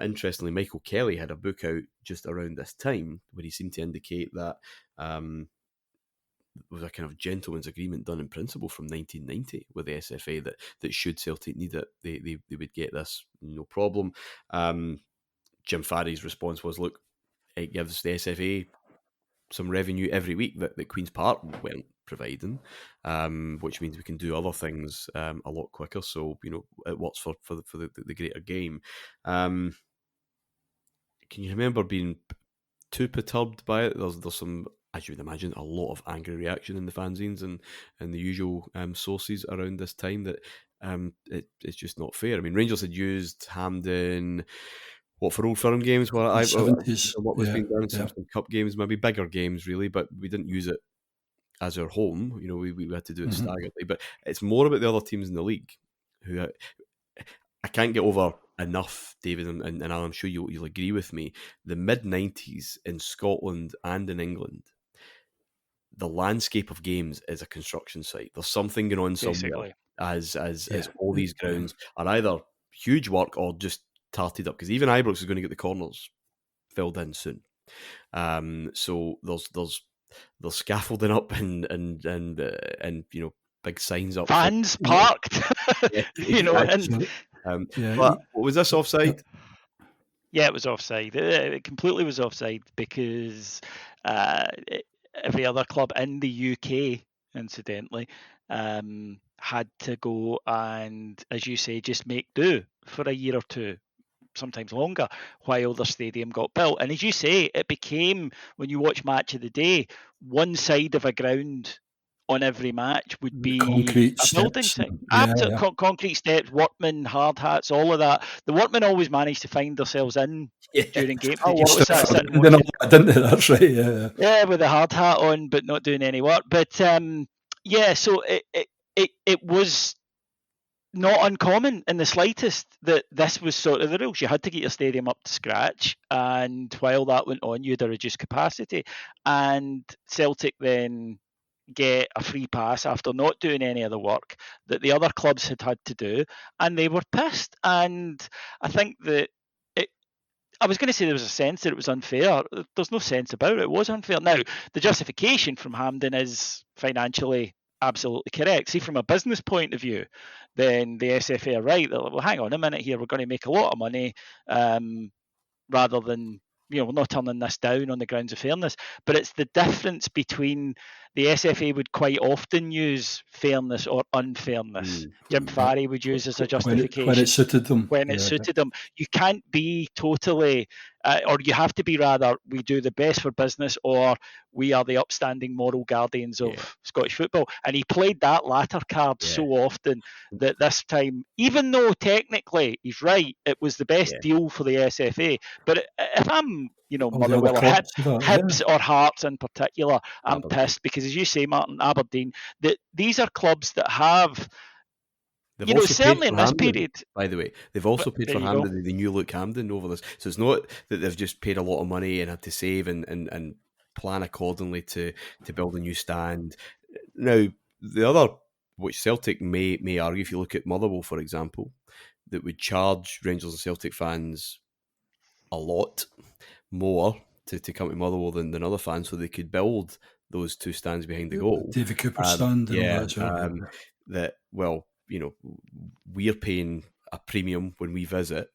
Interestingly, Michael Kelly had a book out just around this time where he seemed to indicate that there was a kind of gentleman's agreement done in principle from 1990 with the SFA that should Celtic need it, they would get this, no problem. Jim Farry's response was, look, it gives the SFA some revenue every week that Queen's Park weren't providing, which means we can do other things a lot quicker. So it works for the greater game. Can you remember being too perturbed by it? There's some, as you would imagine, a lot of angry reaction in the fanzines and the usual sources around this time that it's just not fair. I mean, Rangers had used Hampden, for Old Firm games? Well, a lot was being done, some cup games, maybe bigger games, really, but we didn't use it as our home. We had to do it staggeredly. But it's more about the other teams in the league who I can't get over enough, David, and I'm sure you'll agree with me. The mid-90s in Scotland and in England, the landscape of games is a construction site. There's something going on somewhere, as all these grounds are either huge work or just tarted up, because even Ibrox is going to get the corners filled in soon. So there's scaffolding up and big signs up. Fans parked. But was this offside? Yeah, it was offside. It completely was offside because every other club in the UK, incidentally, had to go and, as you say, just make do for a year or two, sometimes longer, while their stadium got built. And as you say, it became, when you watch Match of the Day, one side of a ground on every match would be concrete a building site. Concrete steps, workmen, hard hats, all of that. The workmen always managed to find themselves in during game. That's right. Yeah, with a hard hat on, but not doing any work. But so it was not uncommon in the slightest that this was sort of the rules. You had to get your stadium up to scratch, and while that went on, you had a reduced capacity. And Celtic then get a free pass after not doing any of the work that the other clubs had to do, and they were pissed. And I think that I was going to say there was a sense that it was unfair. There's no sense about it. It was unfair. Now, the justification from Hampden is financially absolutely correct. See, from a business point of view, then the SFA are right. They're like, well, hang on a minute here. We're going to make a lot of money rather than, we're not turning this down on the grounds of fairness. But it's the difference between the SFA would quite often use fairness or unfairness. Jim Farry would use as a justification. When it suited them. When it suited them. You can't be totally, or you have to be rather, we do the best for business, or we are the upstanding moral guardians of Scottish football. And he played that latter card so often that this time, even though technically he's right, it was the best deal for the SFA. But if I'm, Motherwell or Hibs or Hearts in particular, I'm pissed because, as you say, Martin, Aberdeen, that these are clubs that have, certainly in this period. By the way, they've also paid for Hampden, the new look Hampden over this. So it's not that they've just paid a lot of money and had to save and plan accordingly to build a new stand. Now, the other, which Celtic may argue, if you look at Motherwell, for example, that would charge Rangers and Celtic fans a lot more to come to Motherwell than other fans, so they could build those two stands behind the goal. David Cooper stand. That, we're paying a premium when we visit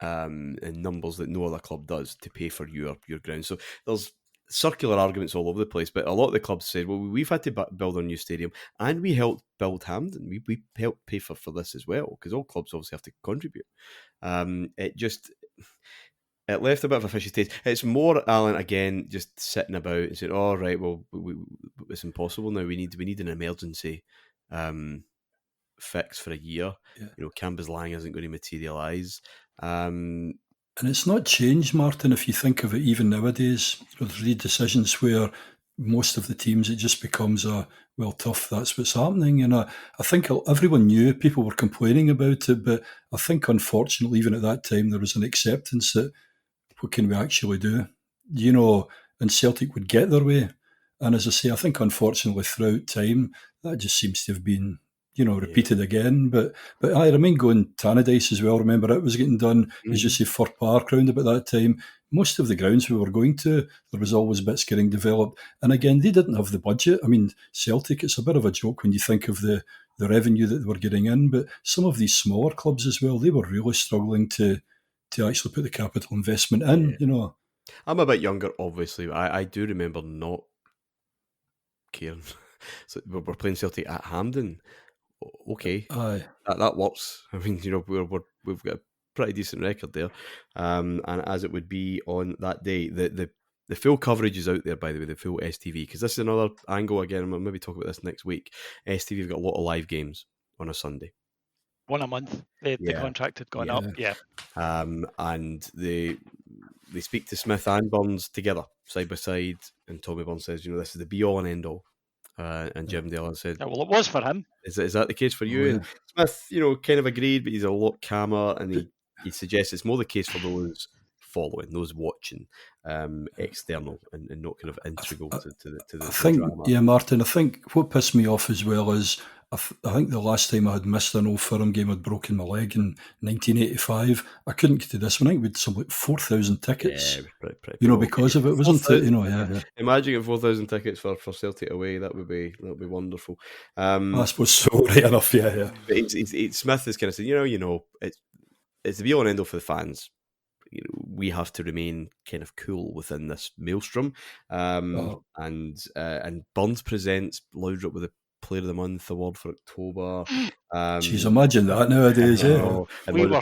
in numbers that no other club does to pay for your ground. So there's circular arguments all over the place, but a lot of the clubs said, well, we've had to build our new stadium and we helped build Hampden. We helped pay for this as well, because all clubs obviously have to contribute. It left a bit of a fishy taste. It's more, Alan, again, just sitting about and saying, "Oh, right, well, it's impossible now. We need an emergency fix for a year." Cambus Lang isn't going to materialise. And it's not changed, Martin, if you think of it even nowadays. There's these decisions where most of the teams, it just becomes tough, that's what's happening. And I think everyone knew, people were complaining about it, but I think unfortunately, even at that time, there was an acceptance that, what can we actually do? And Celtic would get their way. And as I say, I think unfortunately throughout time, that just seems to have been, repeated again. But I remain going Tannadice as well. Remember, it was getting done, as you say, Fir Park round about that time. Most of the grounds we were going to, there was always bits getting developed. And again, they didn't have the budget. I mean, Celtic, it's a bit of a joke when you think of the revenue that they were getting in. But some of these smaller clubs as well, they were really struggling to actually put the capital investment in, I'm a bit younger, obviously. But I do remember not caring. So we're playing Celtic at Hampden. Okay, Aye. that works. I mean, we've got a pretty decent record there. And as it would be on that day, the full coverage is out there, by the way, the full STV, because this is another angle again. We'll maybe talk about this next week. STV have got a lot of live games on a Sunday. One a month. The contract had gone up. Yeah. And they speak to Smith and Burns together, side by side, and Tommy Burns says, this is the be all and end all. And Jim Dillon said, well, it was for him. Is that the case for you? And Smith, kind of agreed, but he's a lot calmer, and he suggests it's more the case for those following, those watching, external and not kind of integral to the drama. Yeah, Martin, I think what pissed me off as well is I think the last time I had missed an Old Firm game, I'd broken my leg in 1985. I couldn't get to this one. I think we had some like 4,000 tickets. Yeah, pretty because of it, wasn't it? Yeah. Imagine getting 4,000 tickets for Celtic away. That would be wonderful. I suppose so. Right enough, yeah. But Smith is kind of saying, it's the be all and end all for the fans. We have to remain kind of cool within this maelstrom. And Burns presents Laudrup with a Player of the Month award for October. Jeez, imagine that nowadays. We were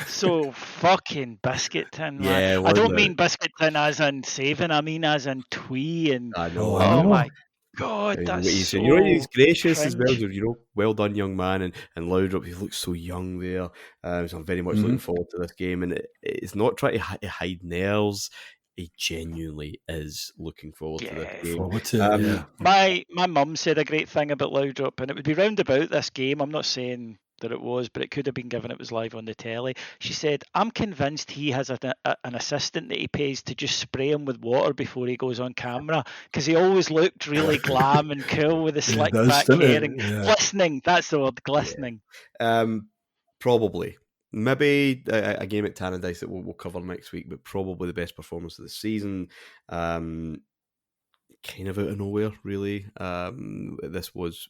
so fucking biscuit tin, man. I don't mean biscuit tin as in saving, I mean as in twee and I know. Oh my God, that's so he's gracious cringe. as well. Well done, young man, and Laudrup. He looks so young there. So I'm very much looking forward to this game, and it's not trying to hide nerves. He genuinely is looking forward to this game. My mum said a great thing about Laudrup, and it would be round about this game. I'm not saying that it was, but it could have been given it was live on the telly. She said, I'm convinced he has an assistant that he pays to just spray him with water before he goes on camera, because he always looked really glam and cool with the slick back hair and glistening. That's the word, glistening. Probably. Maybe a game at Tannadice that we'll cover next week, but probably the best performance of the season. Kind of out of nowhere, really. This was...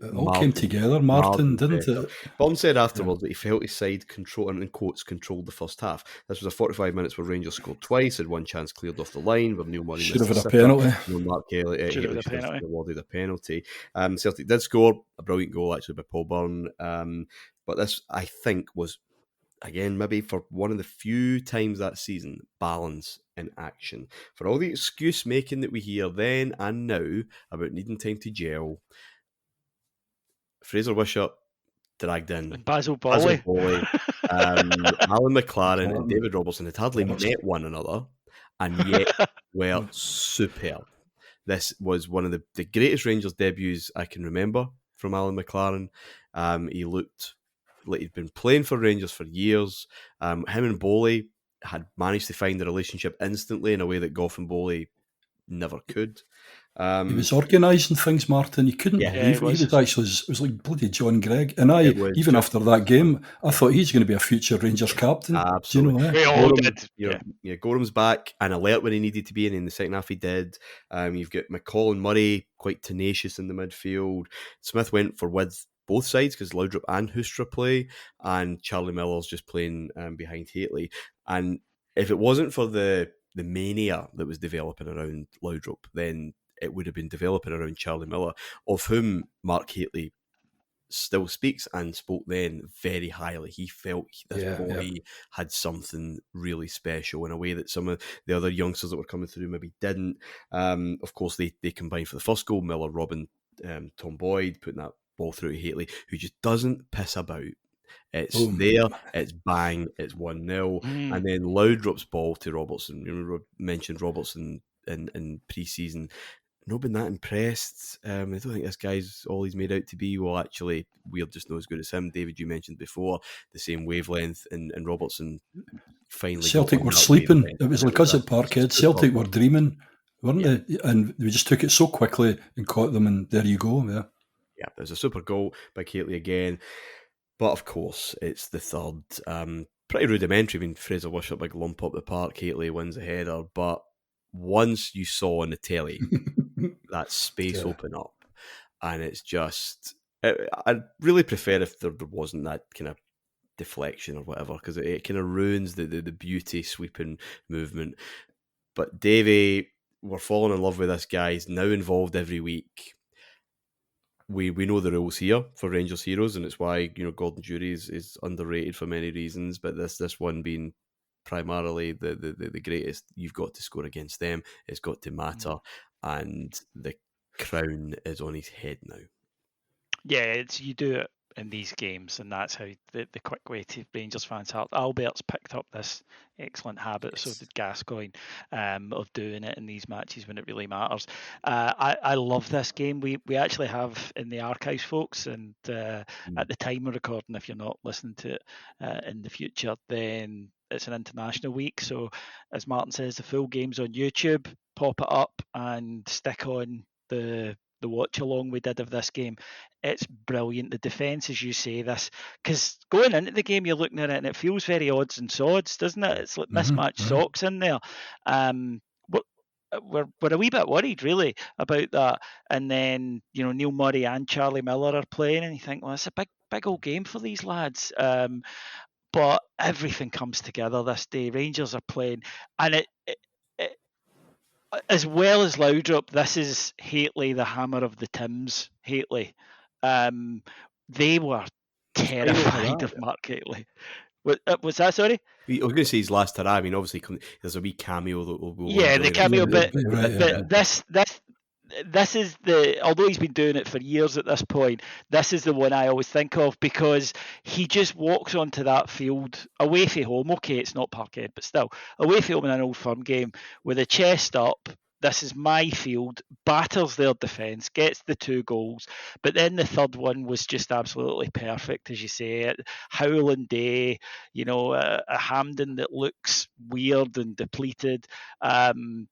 It all came together, Martin, didn't it? Burns said afterwards that he felt his side in quotes, controlled the first half. This was a 45 minutes where Rangers scored twice, had one chance cleared off the line, where Neil Murray should have had a penalty. Mark Haley should have awarded a penalty. Celtic did score a brilliant goal actually by Paul Byrne, but this, I think, was, again, maybe for one of the few times that season, balance in action. For all the excuse making that we hear then and now about needing time to gel, Fraser Wishart dragged in Basil Bowley, Alan McLaren and David Robertson had hardly met one another, and yet were superb. This was one of the greatest Rangers debuts I can remember from Alan McLaren. He looked like he'd been playing for Rangers for years. Him and Bowley had managed to find a relationship instantly in a way that Gough and Bowley never could. He was organising things, Martin. You couldn't believe it. He was actually, it was like bloody John Gregg. And even after that game, I thought he's going to be a future Rangers captain. Absolutely. Do you know we all did. Gorham's back and alert when he needed to be, and in the second half he did. You've got McCall and Murray quite tenacious in the midfield. Smith went for width both sides because Laudrup and Hoostra play, and Charlie Miller's just playing behind Hateley. And if it wasn't for the mania that was developing around Laudrup, then it would have been developing around Charlie Miller, of whom Mark Hateley still speaks and spoke then very highly. He felt this boy had something really special in a way that some of the other youngsters that were coming through maybe didn't. Of course, they combined for the first goal. Miller, Robin, Tom Boyd, putting that ball through to Hateley, who just doesn't piss about. It's there, it's bang, it's 1-0. And then Laudrup's ball to Robertson. You mentioned Robertson in pre-season. Not been that impressed. I don't think this guy's all he's made out to be. Well, actually, we're just not as good as him. David, you mentioned before, the same wavelength, and Robertson finally... Celtic were sleeping. It was like us at Parkhead. Celtic were dreaming, weren't they? And we just took it so quickly and caught them, and there you go. Yeah, there's a super goal by Hateley again. But of course, it's the third. Pretty rudimentary. I mean, Fraser Wishart, big lump up the park. Hateley wins the header. But once you saw on the telly that space open up, and it's just... I'd really prefer if there wasn't that kind of deflection or whatever, because it kind of ruins the beauty sweeping movement. But Davey, we're falling in love with this guy. He's now involved every week. We know the rules here for Rangers Heroes, and it's why Gordon Jury is underrated for many reasons. But this one being primarily the greatest, you've got to score against them. It's got to matter, and the crown is on his head now. Yeah, you do it in these games, and that's how the quick way to Rangers fans' heart. Albert's picked up this excellent habit, so did Gascoigne, of doing it in these matches when it really matters. I love this game. We actually have in the archives, folks, and at the time of recording, if you're not listening to it in the future, then it's an international week. So as Martin says, the full game's on YouTube. Pop it up and stick on the watch along we did of this game. It's brilliant. The defence, as you say, this, because going into the game, you're looking at it and it feels very odds and sods, doesn't it? It's like mismatched socks in there. We're a wee bit worried, really, about that. And then, Neil Murray and Charlie Miller are playing, and you think, well, it's a big old game for these lads. But everything comes together this day. Rangers are playing, and it as well as Laudrup, this is Haitley, the hammer of the Tims. Haitley, they were terrified of Mark Haitley. Was that, sorry? I was going to say his last hurrah. I mean, obviously, there's a wee cameo that will go. Yeah, the cameo, but this is although he's been doing it for years at this point, this is the one I always think of, because he just walks onto that field away from home. Okay, it's not Parkhead, but still away from home in an Old Firm game with a chest up. This is my field, batters their defence, gets the 2 goals, but then the third one was just absolutely perfect, as you say. Howling day, a Hampden that looks weird and depleted, and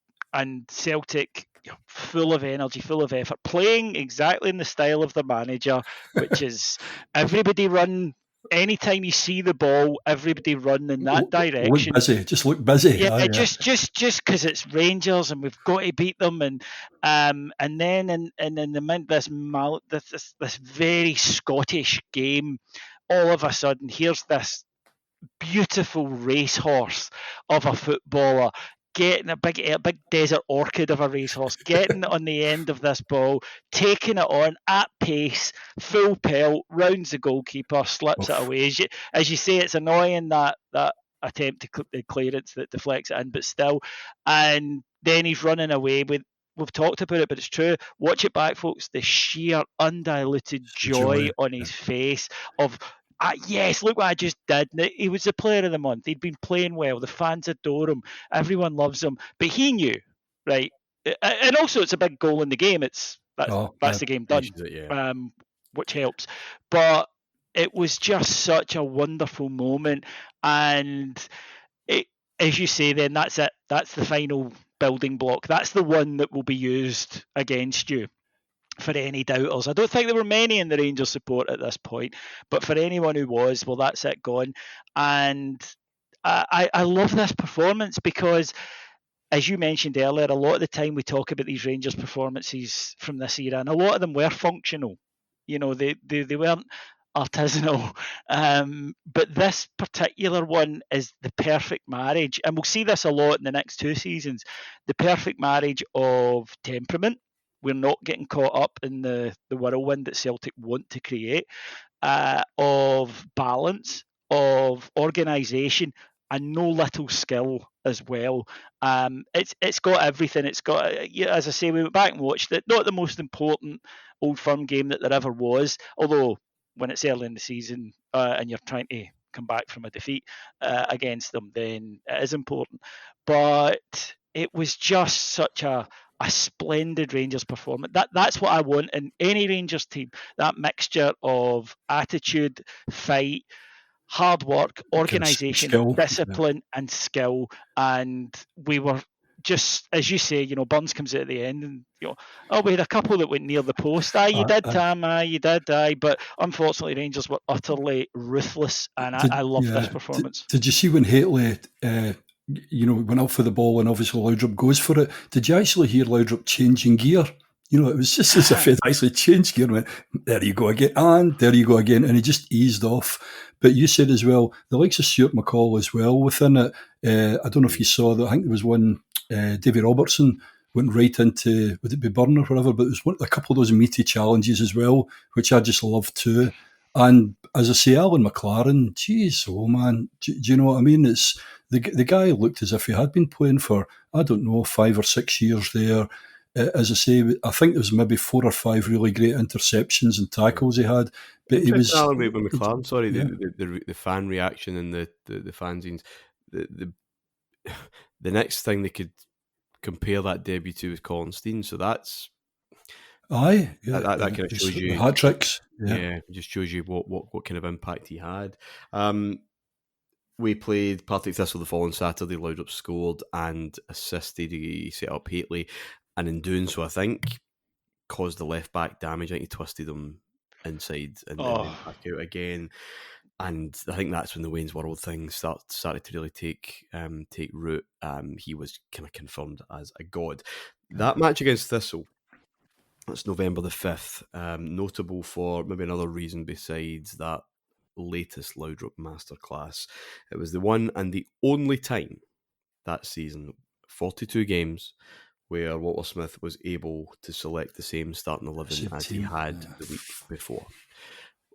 Celtic full of energy, full of effort, playing exactly in the style of the manager, which is everybody run. Anytime you see the ball, everybody run in that direction. Look busy, just look busy. Yeah, just because it's Rangers and we've got to beat them, and then in the mint this very Scottish game, all of a sudden here's this beautiful racehorse of a footballer getting a big desert orchid of a racehorse, getting on the end of this ball, taking it on at pace, full pelt, rounds the goalkeeper, slips it away. As you say, it's annoying that attempt to the clearance that deflects it in, but still. And then he's running away with. We've talked about it, but it's true. Watch it back, folks. The sheer undiluted joy on his face of. Yes, look what I just did. He was the player of the month. He'd been playing well. The fans adore him. Everyone loves him. But he knew, right? And also, it's a big goal in the game. That's the game done, which helps. But it was just such a wonderful moment. And as you say, then that's it. That's the final building block. That's the one that will be used against you. For any doubters, I don't think there were many in the Rangers support at this point, but for anyone who was, well, that's it gone. And I love this performance because, as you mentioned earlier, a lot of the time we talk about these Rangers performances from this era, and a lot of them were functional. They weren't artisanal, but this particular one is the perfect marriage, and we'll see this a lot in the next 2 seasons. The perfect marriage of temperament. We're not getting caught up in the whirlwind that Celtic want to create, of balance, of organisation, and no little skill as well. It's got everything. It's got, as I say, we went back and watched it. Not the most important Old Firm game that there ever was, although when it's early in the season and you're trying to come back from a defeat against them, then it is important. But it was just such a splendid Rangers performance. That's what I want in any Rangers team. That mixture of attitude, fight, hard work, organisation, discipline, and skill. And we were just, as you say, Burns comes out at the end and, we had a couple that went near the post. You did, Tam. You did, But unfortunately, Rangers were utterly ruthless, and I love this performance. Did you see when Haitley went up for the ball and obviously Laudrup goes for it? Did you actually hear Laudrup changing gear? it was just as if he'd actually changed gear and went, there you go again, and there you go again, and he just eased off. But you said as well, the likes of Stuart McCall as well within it. I don't know if you saw that. I think there was one, Davy Robertson went right into, would it be Burn or whatever, but there was a couple of those meaty challenges as well, which I just loved too. And as I say, Alan McLaren, geez, oh man, do you know what I mean? It's the guy looked as if he had been playing for, I don't know, 5 or 6 years there. As I say, I think there was maybe 4 or 5 really great interceptions and tackles he had. But he was Alan with McLaren. Sorry, yeah. the fan reaction and the fanzines. The next thing they could compare that debut to was Colin Steen. So that's aye, yeah, that kind of shows you hat tricks. Yeah, it just shows you what kind of impact he had. We played Partick Thistle the following Saturday. Laudrup scored and assisted. He set up Haitley, and in doing so, I think caused the left back damage. I think he twisted him inside and then back out again. And I think that's when the Wayne's World thing started to really take root. He was kind of confirmed as a god. That match against Thistle, that's November the 5th, notable for maybe another reason besides that latest Laudrup masterclass. It was the one and the only time that season, 42 games, where Walter Smith was able to select the same starting 11 as he had the week before.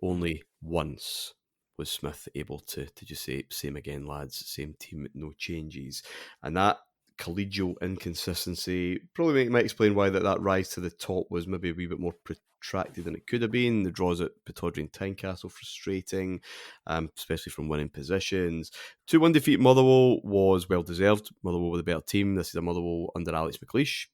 Only once was Smith able to just say, same again, lads, same team, no changes. And that collegial inconsistency probably might explain why that rise to the top was maybe a wee bit more protracted than it could have been. The draws at Pittodrie and Tynecastle frustrating, especially from winning positions. 2-1 defeat Motherwell was well deserved. Motherwell were the better team. This is a Motherwell under Alex McLeish.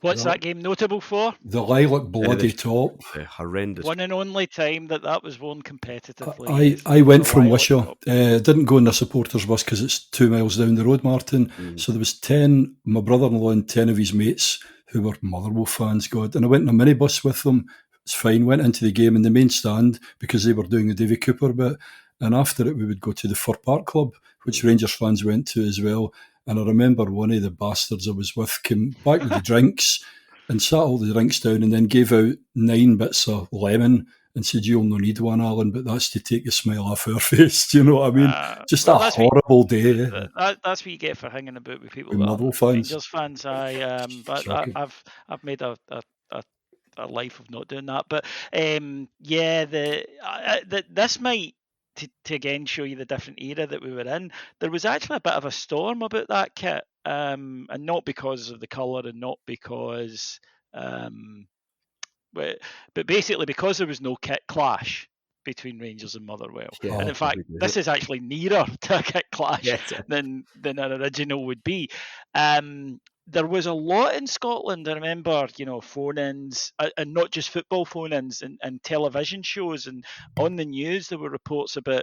What's that game notable for? The lilac bloody top. The horrendous. One and only time that was won competitively. I went from Wishaw. Didn't go in the supporters bus because it's 2 miles down the road, Martin. So there was 10, my brother-in-law and 10 of his mates who were Motherwell fans, God. And I went in a minibus with them. It's fine. Went into the game in the main stand because they were doing the Davy Cooper bit. And after it, we would go to the Fir Park Club, which Rangers fans went to as well. And I remember one of the bastards I was with came back with the drinks and sat all the drinks down and then gave out 9 bits of lemon and said, "You'll no need one, Alan, but that's to take the smile off our face." Do you know what I mean? Just a horrible day. That's what you get for hanging about with people with that fans. Rangers fans. I've made a life of not doing that. But this might. To again show you the different era that we were in, there was actually a bit of a storm about that kit, and not because of the colour and not because, but basically because there was no kit clash between Rangers and Motherwell. And in fact, this is actually nearer to a kit clash than an original would be. There was a lot in Scotland, I remember, phone-ins, and not just football phone-ins, and television shows, and on the news there were reports about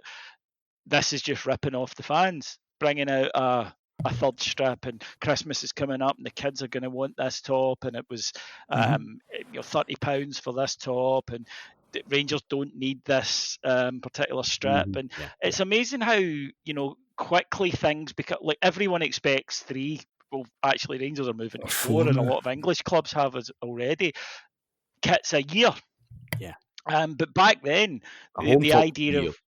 this is just ripping off the fans, bringing out a third strip, and Christmas is coming up and the kids are going to want this top, and it was £30 for this top, and Rangers don't need this particular strip. And it's amazing how, quickly things become, like everyone expects 3. Well, actually, Rangers are moving to 4, and a lot of English clubs have already. Kits a year. Yeah. But back then, the idea of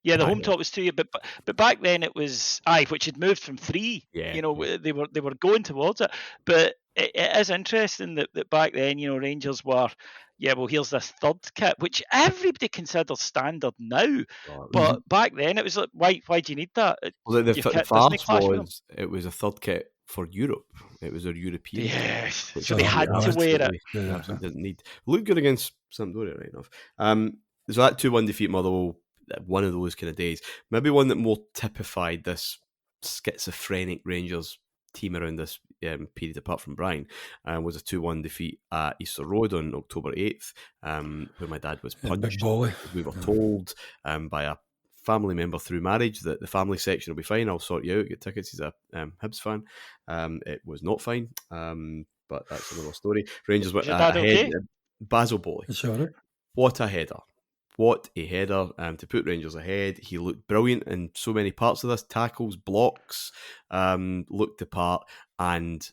the home top was 2 years, but back then it was which had moved from 3. They were going towards it. But it is interesting that back then, Rangers were. Yeah, well, here's this third kit, which everybody considers standard now. But back then, it was like, why do you need that? Well, the farce was, it was a third kit for Europe. It was a European kit. So they had to wear it. Absolutely didn't need. Looked good against Sampdoria, right enough. So that 2-1 defeat Motherwell, one of those kind of days. Maybe one that more typified this schizophrenic Rangers team around this period, apart from Brian, was a 2-1 defeat at Easter Road on October 8th, where my dad was punched. We were told by a family member through marriage that the family section will be fine, I'll sort you out, get tickets. He's a Hibs fan. It was not fine, but that's another story. Rangers went ahead. Okay? Basil Bowley. What a header. What a header to put Rangers ahead. He looked brilliant in so many parts of this. Tackles, blocks, looked the part. And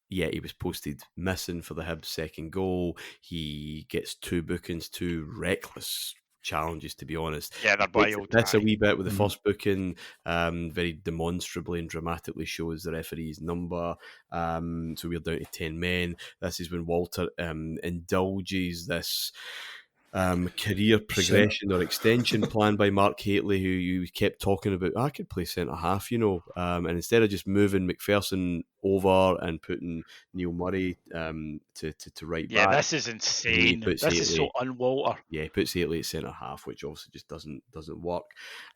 yeah, he was posted missing for the Hibs second goal. He gets 2 bookings, 2 reckless challenges, to be honest. Yeah, they're wild. That's a wee bit with the Mhm. first booking, very demonstrably and dramatically shows the referee's number. So we're down to 10 men. This is when Walter indulges this career progression or extension plan by Mark Haitley, who you kept talking about. I could play centre half, and instead of just moving McPherson over and putting Neil Murray to right Yeah, back, this is he insane. puts This is so Haitley. un-Walter. Yeah, he puts Haitley at centre half, which obviously just doesn't work.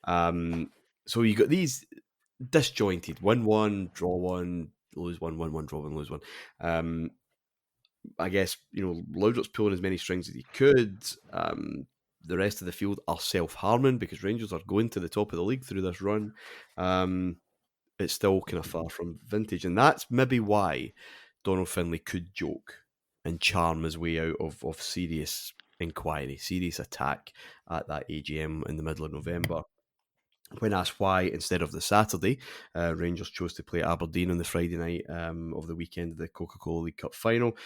So you got these disjointed 1-1, draw 1, lose 1, 1-1, draw 1, lose 1. I guess, Laudrup's pulling as many strings as he could. The rest of the field are self-harming because Rangers are going to the top of the league through this run. It's still kind of far from vintage. And that's maybe why Donald Finlay could joke and charm his way out of serious inquiry, serious attack at that AGM in the middle of November. When asked why, instead of the Saturday, Rangers chose to play Aberdeen on the Friday night of the weekend of the Coca-Cola League Cup final,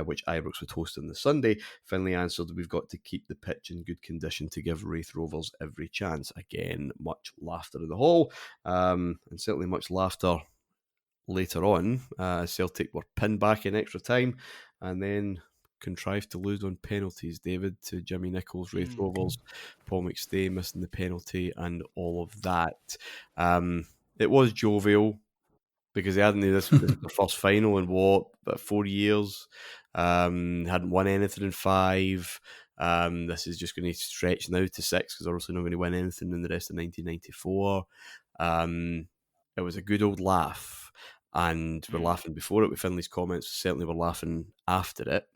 which Ibrox would host on the Sunday, Finlay answered, "We've got to keep the pitch in good condition to give Wraith Rovers every chance." Again, much laughter in the hall, and certainly much laughter later on. Celtic were pinned back in extra time, and then contrived to lose on penalties, David, to Jimmy Nichols, Wraith Rovers, Paul McStay missing the penalty, and all of that. It was jovial because they hadn't this was their first final in about 4 years. Hadn't won anything in 5. This is just going to stretch now to 6 because they're also not going to win anything in the rest of 1994. It was a good old laugh. And we're laughing before it with Finlay's comments. Certainly we're laughing after it.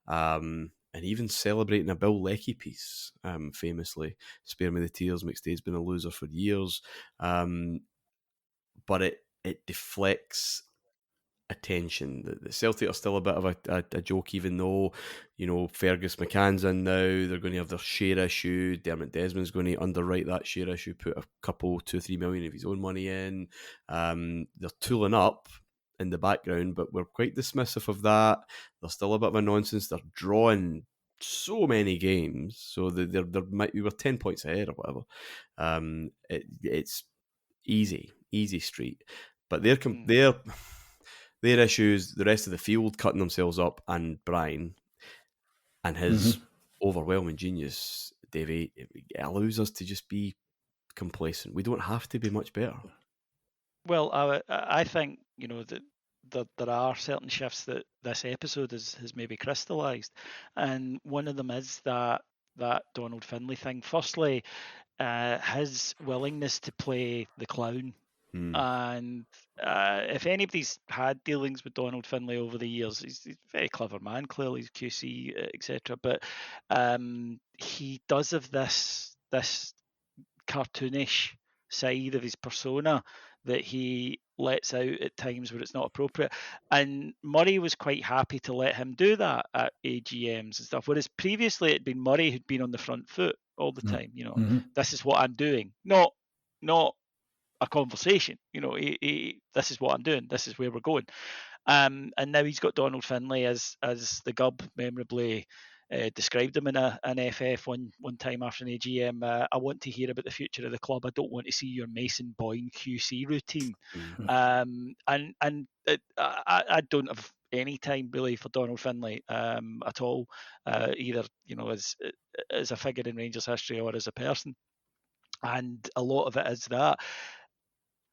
And even celebrating a Bill Leckie piece, famously. Spare me the tears, McStay's been a loser for years. But it deflects attention. The Celtic are still a bit of a joke, even though, Fergus McCann's in now. They're going to have their share issue. Dermot Desmond's going to underwrite that share issue, put a couple, 2-3 million of his own money in. They're tooling up in the background, but we're quite dismissive of that. They're still a bit of a nonsense. They're drawing so many games, so we were 10 points ahead or whatever. It's easy street, but their issues, the rest of the field cutting themselves up, and Brian and his overwhelming genius, Davey, it allows us to just be complacent. We don't have to be much better. Well, I think, that there are certain shifts that this episode has maybe crystallised. And one of them is that Donald Finlay thing. Firstly, his willingness to play the clown. And if anybody's had dealings with Donald Finlay over the years, he's a very clever man, clearly he's QC, etc. But he does have this cartoonish side of his persona that he lets out at times where it's not appropriate. And Murray was quite happy to let him do that at AGMs and stuff, whereas previously it'd been Murray who'd been on the front foot all the time. This is what I'm doing, not a conversation. This is what I'm doing. This is where we're going. And now he's got Donald Finlay, as the Gub memorably described him in an FF one time after an AGM. I want to hear about the future of the club. I don't want to see your Mason Boyne QC routine. And I don't have any time really for Donald Finlay at all, either as a figure in Rangers history or as a person. And a lot of it is that.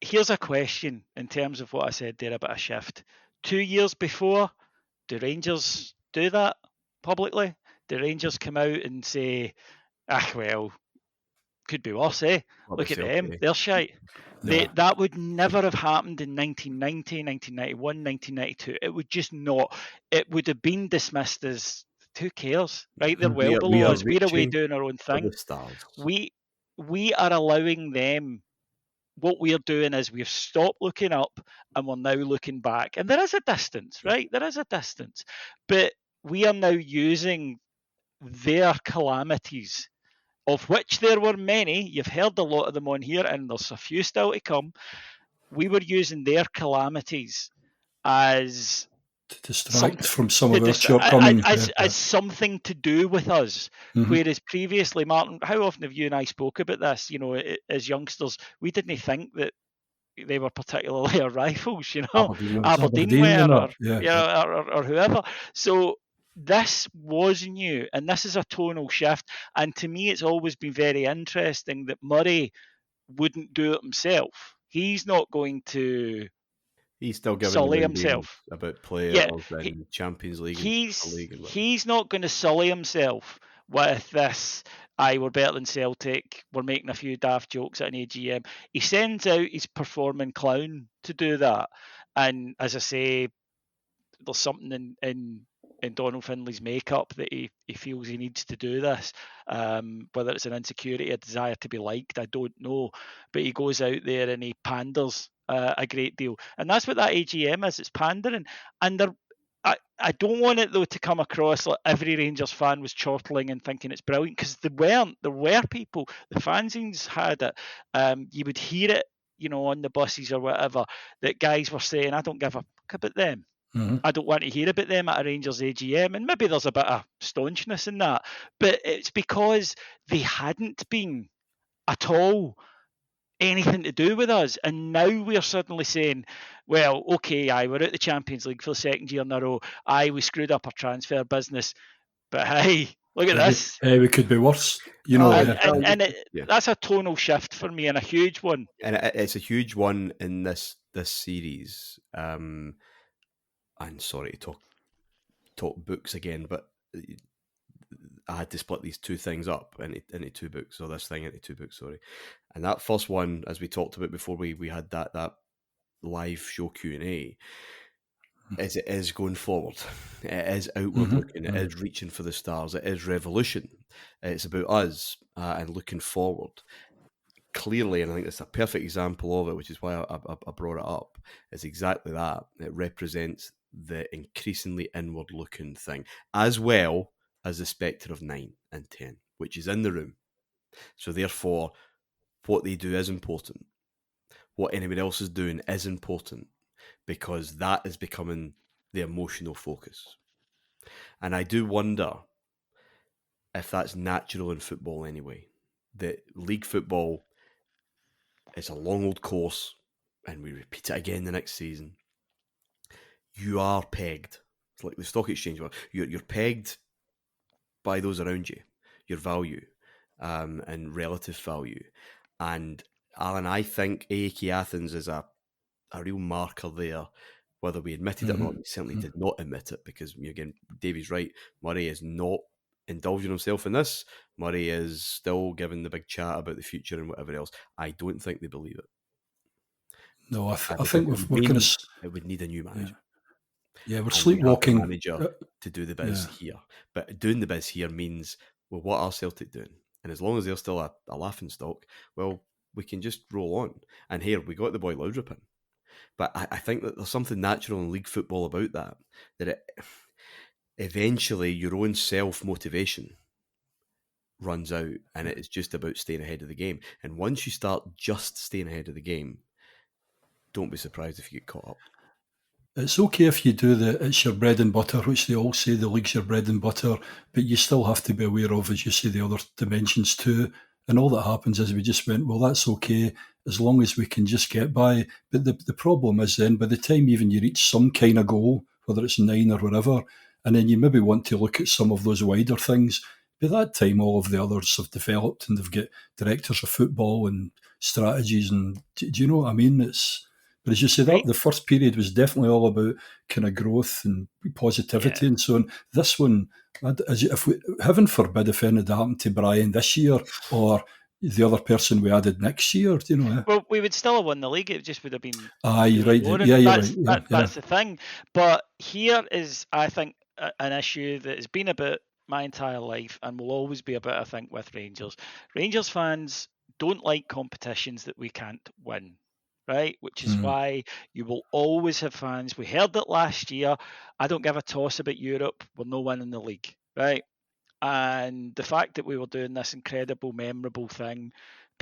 Here's a question in terms of what I said there about a shift. 2 years before, do Rangers do that publicly? Do Rangers come out and say, well, could be worse, eh? Look at them, they're shite. No. That would never have happened in 1990, 1991, 1992. It would just not. It would have been dismissed as, who cares, right? They're well below us. We're away doing our own thing. We are allowing them. What we're doing is we've stopped looking up and we're now looking back. And there is a distance, right? There is a distance. But we are now using their calamities, of which there were many. You've heard a lot of them on here, and there's a few still to come. We were using their calamities as to distract from some of our shortcomings. As something to do with us. Mhm. Whereas previously, Martin, how often have you and I spoke about this? As youngsters, we didn't think that they were particularly our rivals, Aberdeen were, or whoever. So this was new, and this is a tonal shift. And to me, it's always been very interesting that Murray wouldn't do it himself. He's not going to. He's still giving sully himself about players and Champions League. He's not going to sully himself with this. We're better than Celtic. We're making a few daft jokes at an AGM. He sends out his performing clown to do that. And as I say, there's something in Donald Findlay's makeup that he feels he needs to do this. Whether it's an insecurity, a desire to be liked, I don't know. But he goes out there and he panders a great deal. And that's what that AGM is. It's pandering. And I don't want it, though, to come across like every Rangers fan was chortling and thinking it's brilliant, because they weren't. There were people, the fanzines had it. You would hear it, on the buses or whatever, that guys were saying, I don't give a fuck about them. Mm-hmm. I don't want to hear about them at a Rangers AGM. And maybe there's a bit of staunchness in that. But it's because they hadn't been at all anything to do with us. And now we're suddenly saying, well, okay, we're out the Champions League for the second year in a row. We screwed up our transfer business. But hey, look at this. We could be worse. That's a tonal shift for me, and a huge one. And it's a huge one in this series. And sorry to talk books again, but I had to split these two things up into two books, or this thing into two books, sorry. And that first one, as we talked about before we had that live show Q&A, is it is going forward. It is outward looking. It is reaching for the stars. It is revolution. It's about us and looking forward. Clearly, and I think it's a perfect example of it, which is why I brought it up, is exactly that. It represents the increasingly inward-looking thing, as well as the spectre of 9 and 10, which is in the room. So therefore, what they do is important. What anyone else is doing is important, because that is becoming the emotional focus. And I do wonder if that's natural in football anyway. That league football is a long old course, and we repeat it again the next season. You are pegged. It's like the stock exchange. You're pegged by those around you, your value and relative value. And Alan, I think AEK Athens is a real marker there. Whether we admitted it or not, we certainly did not admit it, because, again, Davey's right. Murray is not indulging himself in this. Murray is still giving the big chat about the future and whatever else. I don't think they believe it. No, I think we're going to. It would need a new manager. Yeah, we're sleepwalking. Manager to do the biz here, but doing the biz here means, well, what are Celtic doing? And as long as they're still a laughing stock, well, we can just roll on. And here we got the boy Laudrup in. But I think that there's something natural in league football about that it eventually your own self-motivation runs out, and it is just about staying ahead of the game. And once you start just staying ahead of the game, don't be surprised if you get caught up. It's okay if you do it's your bread and butter, which they all say the league's your bread and butter, but you still have to be aware of, as you say, the other dimensions too. And all that happens is we just went, well, that's okay, as long as we can just get by. But the problem is then, by the time even you reach some kind of goal, whether it's 9 or whatever, and then you maybe want to look at some of those wider things, by that time all of the others have developed and they've got directors of football and strategies. And do you know what I mean? But as you say, that the first period was definitely all about kind of growth and positivity and so on. This one, heaven forbid if anything had happened to Brian this year or the other person we added next year, do you know? Well, we would still have won the league. It just would have been. You're right. Yeah, you're right. That's the thing. But here is, I think, an issue that has been about my entire life and will always be about, I think, with Rangers. Rangers fans don't like competitions that we can't win. Right, which is why you will always have fans. We heard it last year. I don't give a toss about Europe. We're no winning the league, right? And the fact that we were doing this incredible, memorable thing,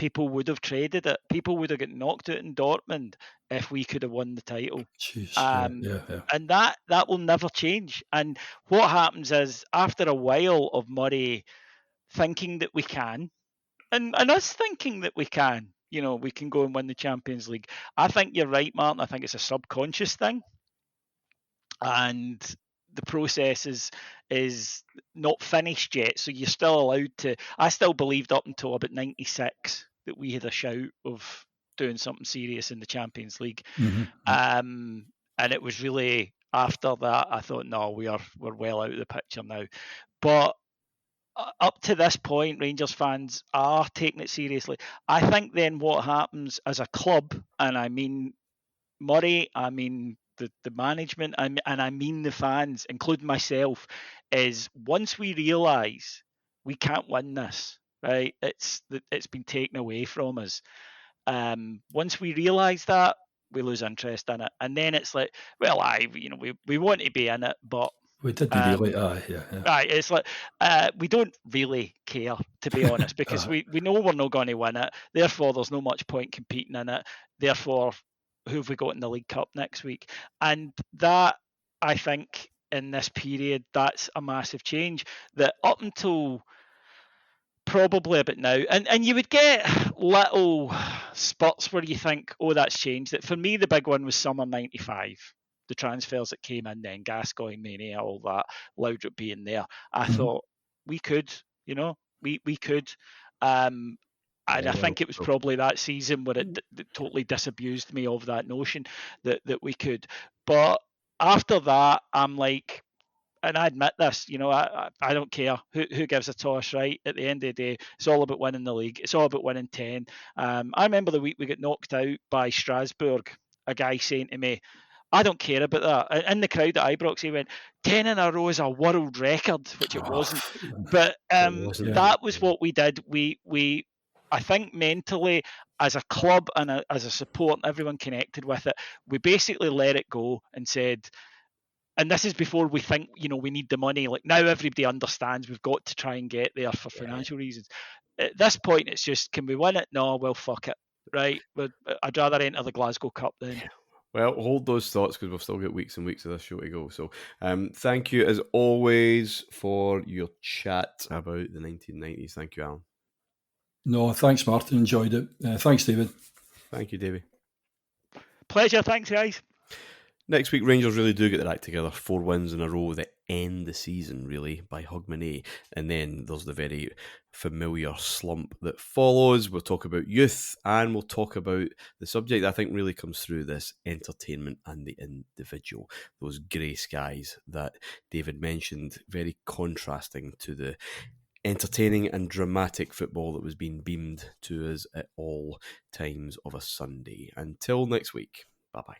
people would have traded it. People would have got knocked out in Dortmund if we could have won the title. Jeez, yeah. And that will never change. And what happens is, after a while of Murray thinking that we can, and us thinking that we can, we can go and win the Champions League. I think you're right, Martin. I think it's a subconscious thing. And the process is not finished yet. So you're still allowed to. I still believed up until about 96 that we had a shout of doing something serious in the Champions League. Mm-hmm. And it was really after that I thought, no, we're well out of the picture now. But up to this point, Rangers fans are taking it seriously. I think then what happens as a club, and I mean Murray, I mean the management, and I mean the fans, including myself, is once we realise we can't win this, right? It's been taken away from us. Once we realise that, we lose interest in it, and then it's like, well, we want to be in it, but we didn't really. Yeah. Right, it's like we don't really care, to be honest, because we know we're not going to win it. Therefore, there's no much point competing in it. Therefore, who have we got in the League Cup next week? And that, I think, in this period, that's a massive change. That up until probably about now, and you would get little spurts where you think, oh, that's changed. That for me, the big one was summer '95. The transfers that came in then, Gascoigne, Mania, all that, Laudrup being there. I thought we could, we could. And I think it was probably that season where it totally disabused me of that notion that we could. But after that, I'm like, and I admit this, I don't care who gives a toss, right? At the end of the day, it's all about winning the league. It's all about winning 10. I remember the week we got knocked out by Strasbourg, a guy saying to me, I don't care about that. In the crowd at Ibrox, he went, 10 in a row is a world record, which it wasn't. But that was what we did. We I think mentally, as a club and as a support, and everyone connected with it, we basically let it go and said, and this is before we think, we need the money. Like now everybody understands we've got to try and get there for financial reasons. At this point, it's just, can we win it? No, well, fuck it. Right? I'd rather enter the Glasgow Cup then. Well, hold those thoughts because we've still got weeks and weeks of this show to go. So thank you, as always, for your chat about the 1990s. Thank you, Alan. No, thanks, Martin. Enjoyed it. Thanks, David. Thank you, Davey. Pleasure. Thanks, guys. Next week, Rangers really do get their act together. 4 wins in a row that end the season, really, by Hogmanay. And then there's the very familiar slump that follows. We'll talk about youth, and we'll talk about the subject that I think really comes through this, entertainment and the individual. Those grey skies that David mentioned, very contrasting to the entertaining and dramatic football that was being beamed to us at all times of a Sunday. Until next week, bye-bye.